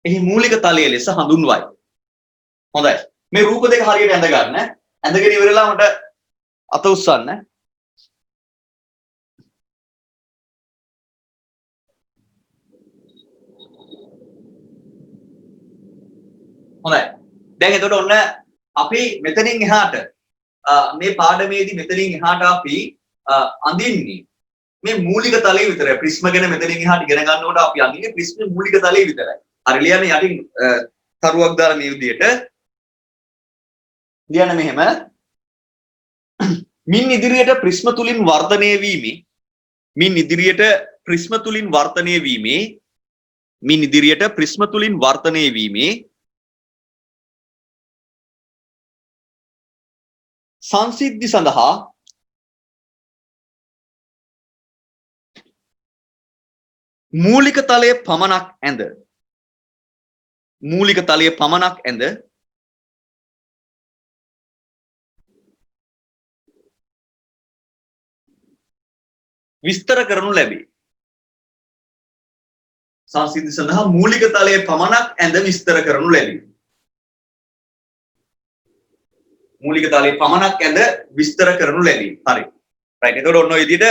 එහි මූලික තලය ලෙස හඳුන්වයි. හොඳයි. මේ රූප දෙක හරියට ඇඳ ගන්න. ඇඳගෙන ඉවරලා මට අත උස්සන්න. හොඳයි. දැන් එතකොට ඔන්න අපි මෙතනින් එහාට මේ පාඩමේදී මෙතනින් එහාට අපි අඳින්නේ මේ මූලික තලයේ විතරයි. ප්‍රිස්ම ගැන මෙතනින් එහාට ඉගෙන ගන්නකොට අපි අඳින්නේ ප්‍රිස්මේ මූලික තලයේ විතරයි. හරි ලියන්නේ යටින් තරුවක් දාලා මේ විදිහට ලියන්න මෙහෙම මින් ඉදිරියට ප්‍රිස්ම තුලින් වර්ධනය වීමේ සංසිද්ධි සඳහා මූලික තලයේ පමණක් ඇඳ විස්තර කරනු ලැබේ. සංසිද්ධි සඳහා මූලික තලයේ පමණක් ඇඳ විස්තර කරනු ලැබේ. මූලික තලයේ පමණක් ඇඳ විස්තර කරනු ලැබේ. හරි. රයිට්. එතකොට ඔන්න ඔය විදිහට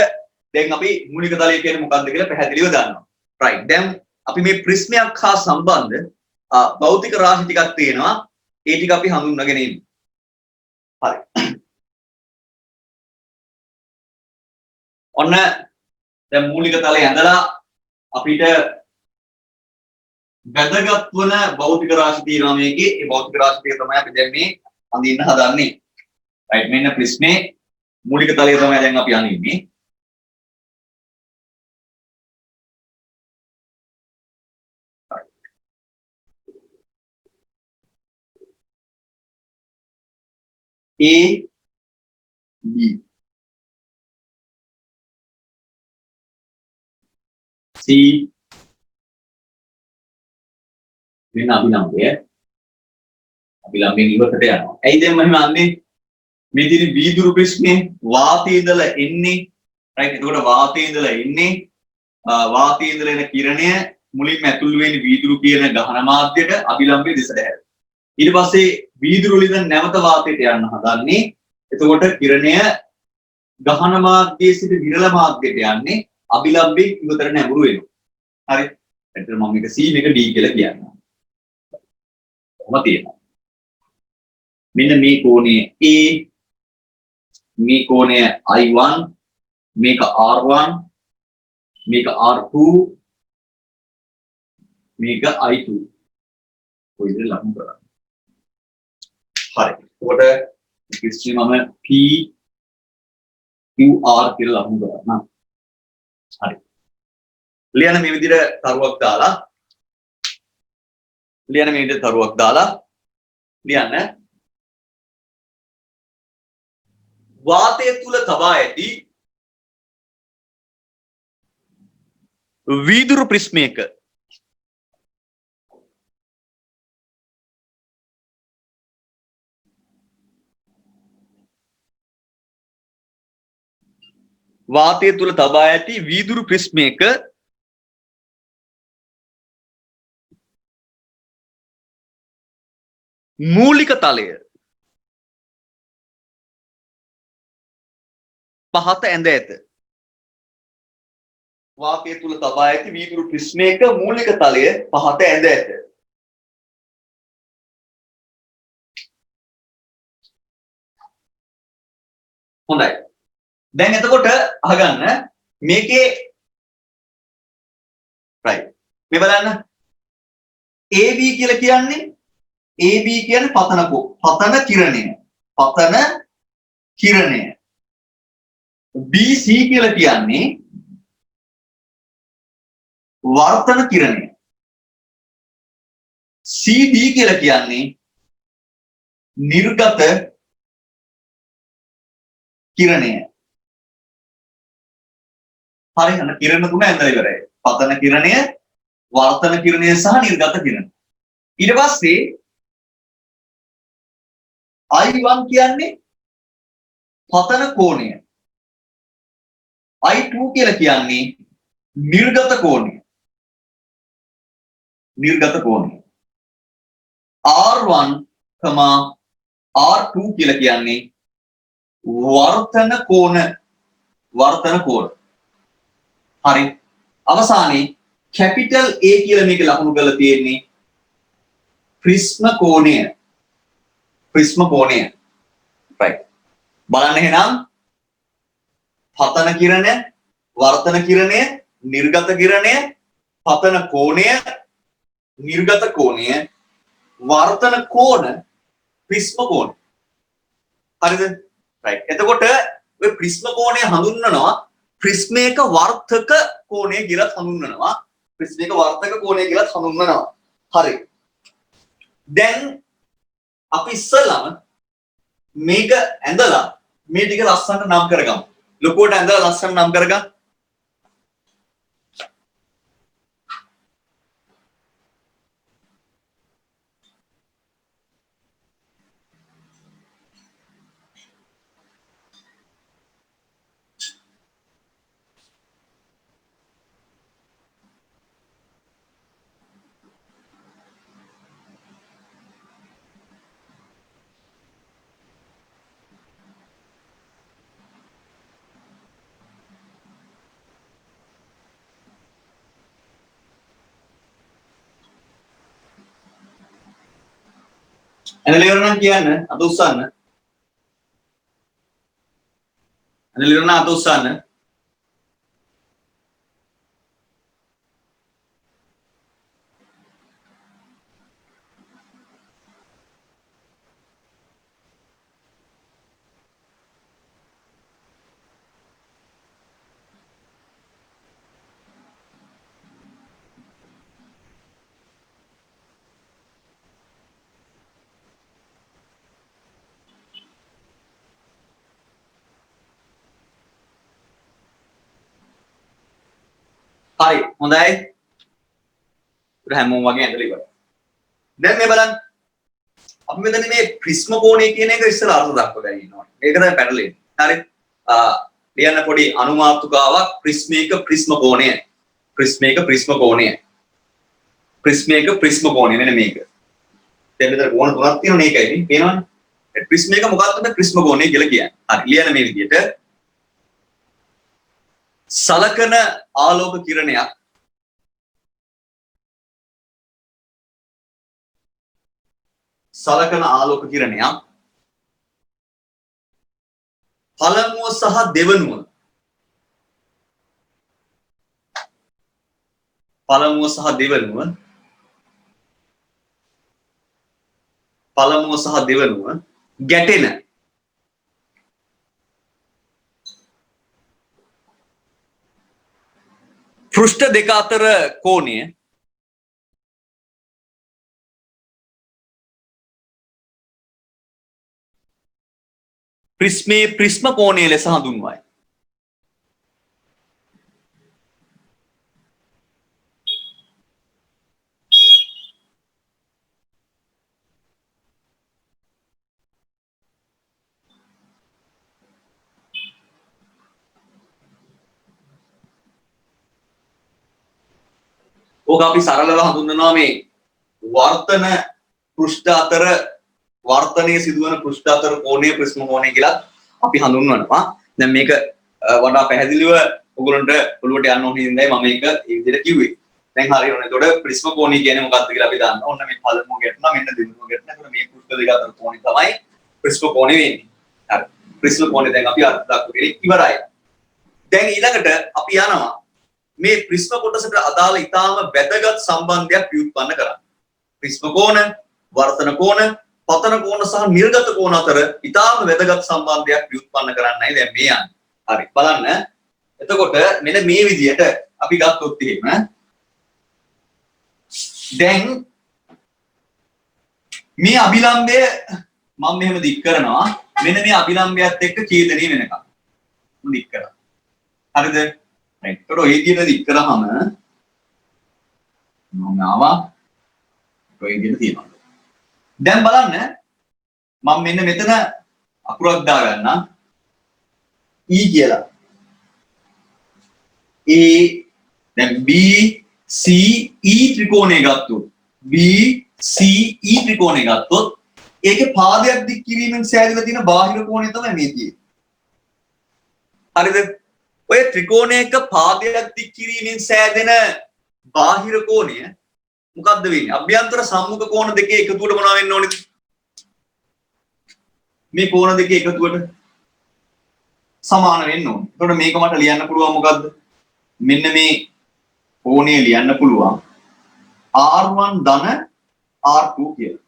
දැන් අපි මූලික තලය කියන්නේ මොකක්ද කියලා පැහැදිලිව දන්නවා. රයිට්. දැන් අපි මේ ප්‍රිස්මයක් හා සම්බන්ධ භෞතික රාශි ටිකක් තියෙනවා. ඒ ටික අපි හඳුන්වගෙන ඉන්නේ. හරි. ඔන්න දැන් මූලික තලය ඇඳලා අපිට වැදගත් වන භෞතික රාශි තියෙනවා මේකේ. ඒ භෞතික රාශි ටික තමයි අපි දැන් මේ අඳින්න හදන්නේ. රයිට්. මෙන්න ප්‍රිස්මේ මූලික තලය තමයි දැන් අපි අඳින්නේ. A B C වෙන අභිලම්බය ඉවතට යනවා. ඇයි දැන් මම අන්නේ මේ තියෙන වීදුරු ප්‍රිස්මේ වාතයේ ඉඳලා එන්නේ රයිට්. එතකොට වාතයේ ඉඳලා එන්නේ වාතයේ ඉඳලා එන කිරණය මුලින්ම ඇතුල් වෙන්නේ වීදුරු කියන ගහන මාධ්‍යයට අභිලම්බයේ දෙසට හැරෙනවා. ඊට පස්සේ වීදුරු වලින් නැවත වාතයට යන්න හදන්නේ. එතකොට කිරණය ගහන මාධ්‍යයේ සිට විරල මාධ්‍යයට යන්නේ අභිලම්බයේ ඉවතට නැඹුරු වෙනවා. හරි. එතන මම මේක C මේක D කියලා කියනවා. කොහොම තියෙනවා. මෙන්න මේ කෝණය A, මේ කෝණය I1, මේක R1, මේක R2, මේක I2. කොයිද ලකුණු කරන්නේ? හරි. එතකොට කිස්ටි මම P QR කියලා ලකුණු කරනවා. හරි. ලියන මේ විදිහට තරුවක් දාලා ලියන්න වාතය තුල තබා ඇති වීදුරු ප්‍රිස්මයක මූලික තලය පහත ඇඳ ඇත. වාතය තුල තබා ඇති වීදුරු ප්‍රිස්මයක මූලික තලය පහත ඇඳ ඇත. හොඳයි. දැන් එතකොට අහගන්න මේකේ right මේ බලන්න AB කියලා කියන්නේ AB කියන්නේ පතන කිරණය BC කියලා කියන්නේ වර්තන කිරණය CD කියලා කියන්නේ නිර්ගත කිරණය. හරි අන්න කිරණ තුන ඇඳලා ඉවරයි. පතන කිරණය, වර්තන කිරණය සහ නිර්ගත කිරණය. ඊට පස්සේ I1 කියන්නේ පතන කෝණය. I2 කියලා කියන්නේ නිර්ගත කෝණය. R1, R2 කියලා කියන්නේ වර්තන කෝණ. හරි. අවසානයේ කැපිටල් A කියලා මේක ලකුණු කරලා තියෙන්නේ ප්‍රිස්ම කෝණය. right. බලන්න එහෙනම් පතන කිරණය, වර්තන කිරණය, නිර්ගත කිරණය, පතන කෝණය, නිර්ගත කෝණය, වර්තන කෝණ, ප්‍රිස්ම කෝණ. හරිද? right. එතකොට ඔය ප්‍රිස්ම කෝණය හඳුන්වනවා ප්‍රිස්මයක වර්තක කෝණය කියලා හඳුන්වනවා. හරි. දැන් අපි ඉස්සෙල්ලාම මේක ඇඳලා මේ ටික ලස්සනට නම් කරගමු. ලොකුවට ඇඳලා ලස්සනට නම් කරගමු. ඇඳලා ඉවර නම් කියන්න අත උස්සන්න. හරි හොඳයි. උඩ හැමෝම වගේ ඇඳලා ඉවරයි. දැන් මේ බලන්න. අපි මෙතන මේ ප්‍රිස්ම කෝණය කියන එක ඉස්සෙල්ලා අර්ථ දක්වලා ඉන්නවා. ඒක තමයි පැටලෙන්නේ. හරි. ලියන්න පොඩි අනුමාතුකාවක් ප්‍රිස්මයක ප්‍රිස්ම කෝණය. මෙන්න මේක. දැන් මෙතන කෝණ තුනක් තියෙනවා මේකයි නේ. පේනවනේ. ප්‍රිස්මයක මොකක්ද ප්‍රිස්ම කෝණය කියලා කියන්නේ. හරි. ලියන්න මේ විදිහට සලකන ආලෝක කිරණයක් පළමුව සහ දෙවනුව පළමුව සහ දෙවනුව ගැටෙන පෘෂ්ඨ දෙක අතර කෝණය ප්‍රිස්මේ ප්‍රිස්ම කෝණය ලෙස හඳුන්වයි. ඕක අපි සරලව හඳුන්වනවා මේ වර්තන පෘෂ්ඨ අතර වර්තනයේ සිදුවන පෘෂ්ඨ අතර කෝණය ප්‍රිස්ම කෝණය කියලා අපි හඳුන්වනවා. දැන් මේක වඩා පැහැදිලිව ඔයගොල්ලන්ට ඔළුවට යන්න ඕන හින්දායි මම මේක මේ විදිහට කිව්වේ. දැන් හරියනේ. එතකොට ප්‍රිස්ම කෝණය කියන්නේ මොකක්ද කියලා අපි දන්නවා. ඔන්න මේ පළමුව ගැටුණා මෙන්න දෙවෙනුව ගැටුණා. එතකොට මේ පෘෂ්ඨ දෙක අතර කෝණය තමයි ප්‍රිස්ම කෝණය වෙන්නේ. හරි. ප්‍රිස්ම කෝණය දැන් අපි අර්ථ දක්වගෙන ඉවරයි. දැන් ඊළඟට අපි යනවා මේ ප්‍රිස්ම කොටසට අදාළ ඊටාම වැදගත් සම්බන්ධයක් ව්‍යුත්පන්න කරන්න. ප්‍රිස්ම කෝණ, වර්තන කෝණ, පතන කෝණ සහ නිර්ගත කෝණ අතර ඊටාම වැදගත් සම්බන්ධයක් ව්‍යුත්පන්න කරන්නයි දැන් මේ යන්නේ. හරි. බලන්න. එතකොට මෙන්න මේ විදිහට අපි ගත්තොත් එහෙම දැන් මේ අභිලම්බය මම මෙහෙම දික් කරනවා. මෙන්න මේ අභිලම්බයත් එක්ක ඡේදනය වෙනකම්. මම දික් කරනවා. හරිද? එතකොට ඔය විදිහට දික් කරාම මම ආවා ඔය විදිහට තියෙනවා. දැන් බලන්න මම මෙන්න මෙතන අකුරක් දාගන්නම් E කියලා. A දැන් B C E ත්‍රිකෝණය ගත්තොත් B C E ත්‍රිකෝණය ගත්තොත් ඒකේ පාදයක් දික් කිරීමෙන් සෑදලා තියෙන බාහිර කෝණය තමයි මේ තියෙන්නේ. හරිද? ඔය ත්‍රිකෝණයක පාදයක් දික් කිරීමෙන් සෑදෙන බාහිර කෝණය මොකද්ද වෙන්නේ? අභ්‍යන්තර සම්මුඛ කෝණ දෙකේ එකතුවට මොනවා වෙන්න ඕනේද? මේ කෝණ දෙකේ එකතුවට සමාන වෙන්න ඕනේ. එතකොට මේක මට ලියන්න පුළුවන් මොකද්ද? මෙන්න මේ කෝණය ලියන්න පුළුවන් R1 ධන R2 කියලා.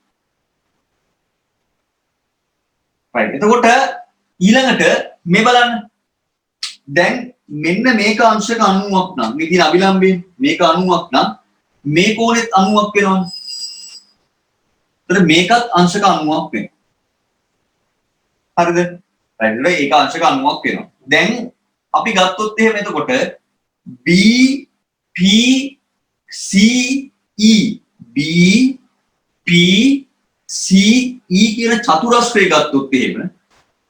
right. එතකොට ඊළඟට මේ බලන්න. දැන් මෙන්න මේක අංශක 90ක් නම් මේ තියෙන අභිලම්බයෙන් මේක 90ක් නම් මේ කෝණෙත් 90ක් වෙනවනේ. එතකොට මේකත් අංශක 90ක් වෙනවා. හරිද? right. ඒක අංශක 90ක් වෙනවා. දැන් අපි ගත්තොත් එහෙම එතකොට B P C E B P C E කියන චතුරස්‍රය ගත්තොත් එහෙම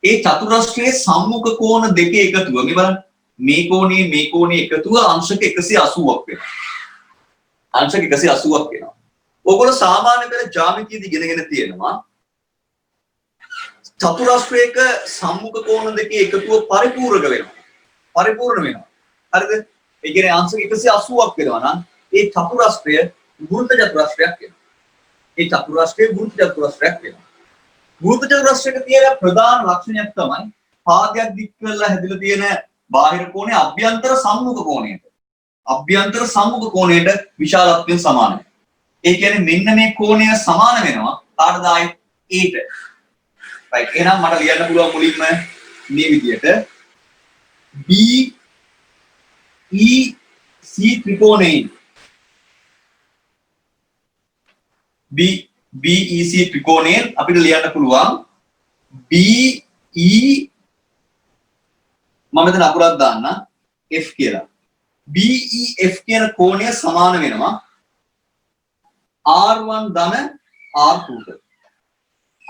ඒ චතුරස්‍රයේ සම්මුඛ කෝණ දෙකේ එකතුව මේ බලන්න මේ කෝණේ එකතුව අංශක 180ක් වෙනවා. අංශක 180ක් වෙනවා. ඕගොල්ලෝ සාමාන්‍ය පෙළ ජ්‍යාමිතියදී ඉගෙනගෙන තියෙනවා චතුරස්‍රයක සම්මුඛ කෝණ දෙකේ එකතුව පරිපූර්ණක වෙනවා. පරිපූර්ණ වෙනවා. හරිද? ඒ කියන්නේ අංශක 180ක් වෙනවා නම් ඒ චතුරස්‍රය වෘත්ත චතුරස්‍රයක් වෙනවා. ඒ චතුරස්‍රය වෘත්ත චතුරස්‍රයක් වෙනවා. වෘත්ත චතුරස්‍රයක තියෙන ප්‍රධාන ලක්ෂණයක් තමයි පාදයක් දික් කරලා හැදිලා තියෙන බාහිර කෝණය අභ්‍යන්තර සම්මුඛ කෝණයට. අභ්‍යන්තර සම්මුඛ කෝණයට විශාලත්වයෙන් සමානයි. ඒ කියන්නේ මෙන්න මේ කෝණය සමාන වෙනවා කාටද ආයි A ට. right. එහෙනම් මට ලියන්න පුළුවන් මුලින්ම මේ විදිහට B E C ත්‍රිකෝණයෙන් BEC ත්‍රිකෝණයෙන් අපිට ලියන්න පුළුවන් BE මම මෙතන අකුරක් දාන්න F කියලා. BEF කියන කෝණය සමාන වෙනවා R1 ධන R2 ට.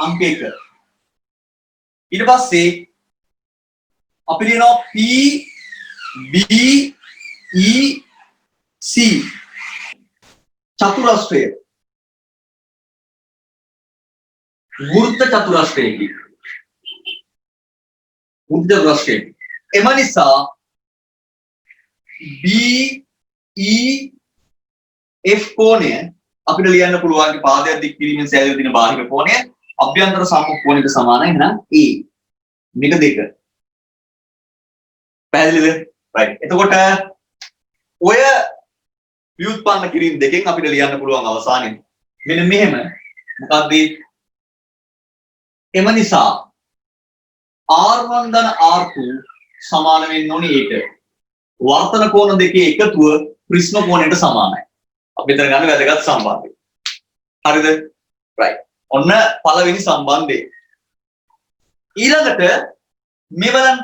අංක 1. ඊට පස්සේ අපි ලියනවා PBEC චතුරස්‍රය වෘත්ත චතුරස්‍රයකි. වෘත්ත චතුරස්‍රයකි. එම නිසා BEF කෝණය අපිට ලියන්න පුළුවන් පාදයක් දික් කිරීමෙන් සෑදෙන දින බාහිර කෝණය අභ්‍යන්තර සම්මුඛ කෝණයට සමානයි. එහෙනම් A මේක 2. පැහැදිලිද? right. එතකොට ඔය ව්‍යුත්පන්න කිරීම දෙකෙන් අපිට ලියන්න පුළුවන් අවසානයේ මෙන්න මෙහෙම මොකක්ද එම නිසා R1 ධන R2 සමාන වෙන්න ඕනේ ඒකට. වර්තන කෝණ දෙකේ එකතුව ප්‍රිස්ම කෝණයට සමානයි. අපි මෙතන ගන්න වැදගත් සම්බන්ධය. හරිද? right. ඔන්න පළවෙනි සම්බන්ධය. ඊළඟට මේ බලන්න.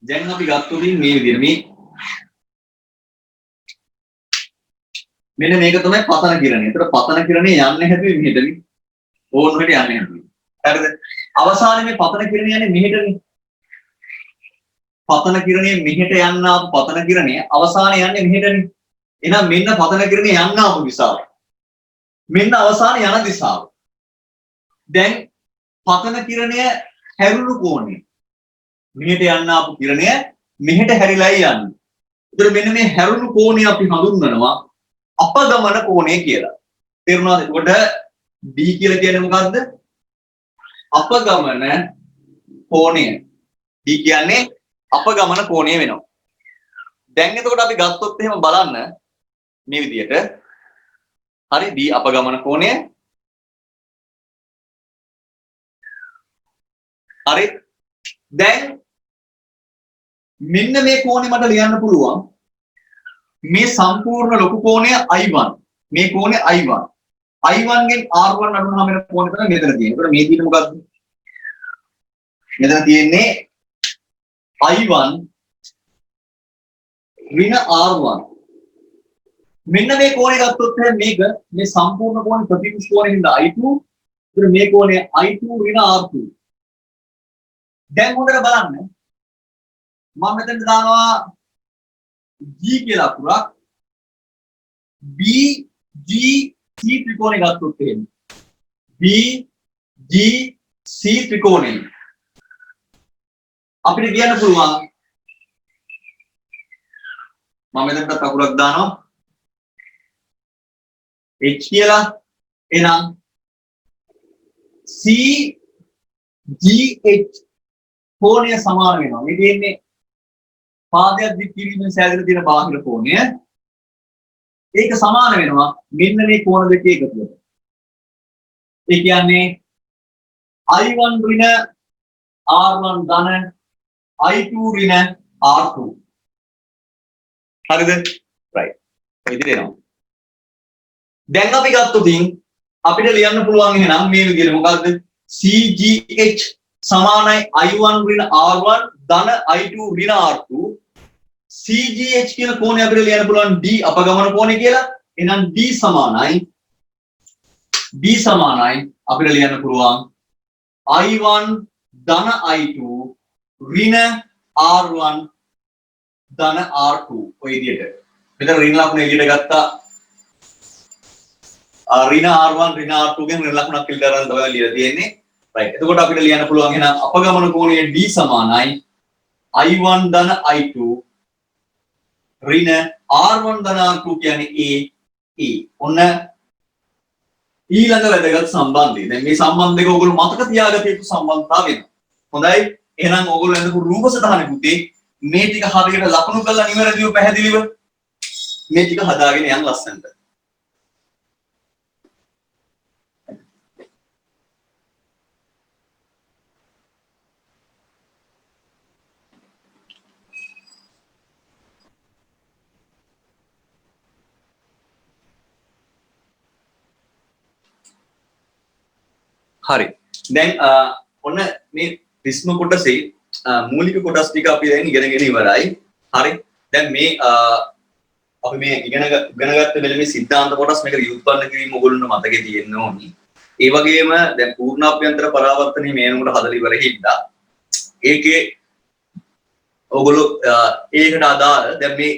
දැන් අපි ගත්තොත් මේ විදිහට මෙන්න මේක තමයි පතන කිරණය. ඒතර පතන කිරණේ යන්නේ හැදුවේ මෙහෙටනේ. ඕන් මෙහෙට යන්නේ හැදුවේ. හරිද? අවසානයේ මේ පතන කිරණය යන්නේ මෙහෙටනේ. පතන කිරණේ මෙහෙට යන්න ආපු පතන කිරණය අවසානයේ යන්නේ මෙහෙටනේ. එහෙනම් මෙන්න පතන කිරණේ යන්න ආපු දිශාව. මෙන්න අවසානයේ යන දිශාව. දැන් පතන කිරණය හැරුණු කෝණය. මෙහෙට යන්න ආපු කිරණය මෙහෙට හැරිලායි යන්නේ. ඒතර මෙන්න මේ හැරුණු කෝණය අපි හඳුන්වනවා අපගමන කෝණය කියලා. තේරුණාද? එතකොට D කියලා කියන්නේ මොකද්ද? අපගමන කෝණය. D කියන්නේ අපගමන කෝණය වෙනවා. දැන් එතකොට අපි ගත්තොත් එහෙම බලන්න මේ විදිහට. හරි D අපගමන කෝණය. හරි. දැන් මෙන්න මේ කෝණය මට ලියන්න පුළුවන්. මේ සම්පූර්ණ ලොකු කෝණය I1. මේ කෝණය I1. I1 ගෙන් R1 අඩුනහම වෙන කෝණය තමයි මෙතන තියෙන්නේ. ඒකට මේ තියෙන්නේ මොකද්ද? මෙතන තියෙන්නේ I1 ඍණ R1. මෙන්න මේ කෝණය ගත්තොත් මේක මේ සම්පූර්ණ කෝණය ප්‍රතිපුෂ් කෝණයෙන් I2. ඒතර මේ කෝණය I2 ඍණ R2. දැන් හොඳට බලන්න. මම මෙතන දානවා G කියලා අකුරක්. B G C ත්‍රිකෝණය ගත්තොත් එහෙම. B G C ත්‍රිකෝණය. අපිට කියන්න පුළුවන් මම මෙතනට අකුරක් දානවා H කියලා. එහෙනම් C G H කෝණය සමාන වෙනවා. මේ කියන්නේ පාදයක් දික් කිරීමෙන් සෑදෙන තියෙන බාහිර කෝණය. ඒක සමාන වෙනවා මෙන්න මේ කෝණ දෙකේ එකතුවට. ඒ කියන්නේ I1 ඍණ R1 ධන I2 ඍණ R2. හරිද? right. ඔය විදිහට එනවා. දැන් අපි ගත්තොත් අපිට ලියන්න පුළුවන් එහෙනම් මේ විදිහට මොකද්ද? CGH සමානයි I1 ඍණ R1 ධන I2 ඍණ R2. CGH කියන කෝණය අපිට ලියන්න පුළුවන් D අපගමන කෝණය කියලා. එහෙනම් D සමානයි අපිට ලියන්න පුළුවන් I1 ධන I2 ඍණ R1 ධන R2. ඔය විදිහට. මෙතන ඍණ ලකුණ එළියට ගත්තා. ඍණ R1 ඍණ R2 ගෙන් ඍණ ලකුණක් එළියට අරන් තමයි ලියලා තියෙන්නේ. right. එතකොට අපිට ලියන්න පුළුවන් එහෙනම් අපගමන කෝණය D සමානයි I1 ධන I2 ඍණ R1 ධන R2 කියන්නේ A. ඔන්න ඊළඟ වැදගත් සම්බන්ධය. දැන් මේ සම්බන්ධ දෙක ඔයගොල්ලෝ මතක තියාගත යුතු සම්බන්ධතාව වෙනවා. හොඳයි. එහෙනම් ඔයගොල්ලෝ අඳපු රූප සටහන පුතේ මේ ටික හරියට ලකුණු කරලා නිවැරදිව පැහැදිලිව මේ ටික හදාගෙන යන්න ලස්සනට. හරි. දැන් ඔන්න මේ ප්‍රිස්ම කොටසේ මූලික කොටස් ටික අපි දැන් ඉගෙනගෙන ඉවරයි. හරි. දැන් මේ අපි මේ ඉගෙනගත්ත මෙලෙමේ සිද්ධාන්ත කොටස් මේක ව්‍යුත්පන්න කිරීම ඔයගොල්ලෝ මතකේ තියෙන්න ඕනි. ඒ වගේම දැන් පූර්ණාභ්‍යන්තර පරාවර්තනයේ මේනකට හදලා ඉවර හින්දා ඒකේ ඔයගොල්ලෝ ඒකට අදාළ දැන් මේ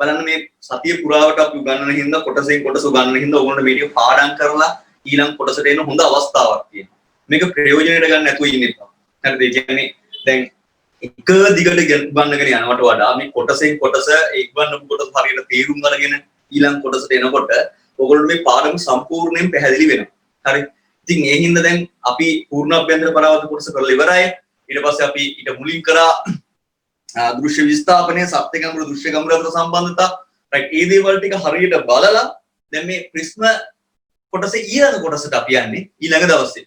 බලන්න මේ සතිය පුරාවට අපි උගන්වන හින්දා කොටසෙන් කොටස උගන්වන හින්දා ඔයගොල්ලෝ මේ ටික පාඩම් කරලා ඊළඟ කොටසට එන හොඳ අවස්ථාවක් තියෙනවා. මේක ප්‍රයෝජනෙට ගන්න නැතුව ඉන්න එපා. හරිද? ඒ කියන්නේ දැන් එක දිගට ගන්නගෙන යනවට වඩා මේ කොටසෙන් කොටස එක්වන්නපු කොටස හරියට තේරුම් අරගෙන ඊළඟ කොටසට එනකොට ඔයගොල්ලෝ මේ පාඩම සම්පූර්ණයෙන් පැහැදිලි වෙනවා. හරි. ඉතින් ඒ හින්දා දැන් අපි පූර්ණාභ්‍යන්තර පරාවර්තන කොටස කරලා ඉවරයි. ඊට පස්සේ අපි ඊට මුලින් කරා දෘශ්‍ය විස්ථාපනය, සත්‍ය ගැඹුරු දෘශ්‍ය ගැඹුරු අතර සම්බන්ධතා. රයිට්. මේ දේවල් ටික හරියට බලලා දැන් මේ ප්‍රිස්ම කොටසේ ඊළඟ කොටසට අපි යන්නේ ඊළඟ දවසේ.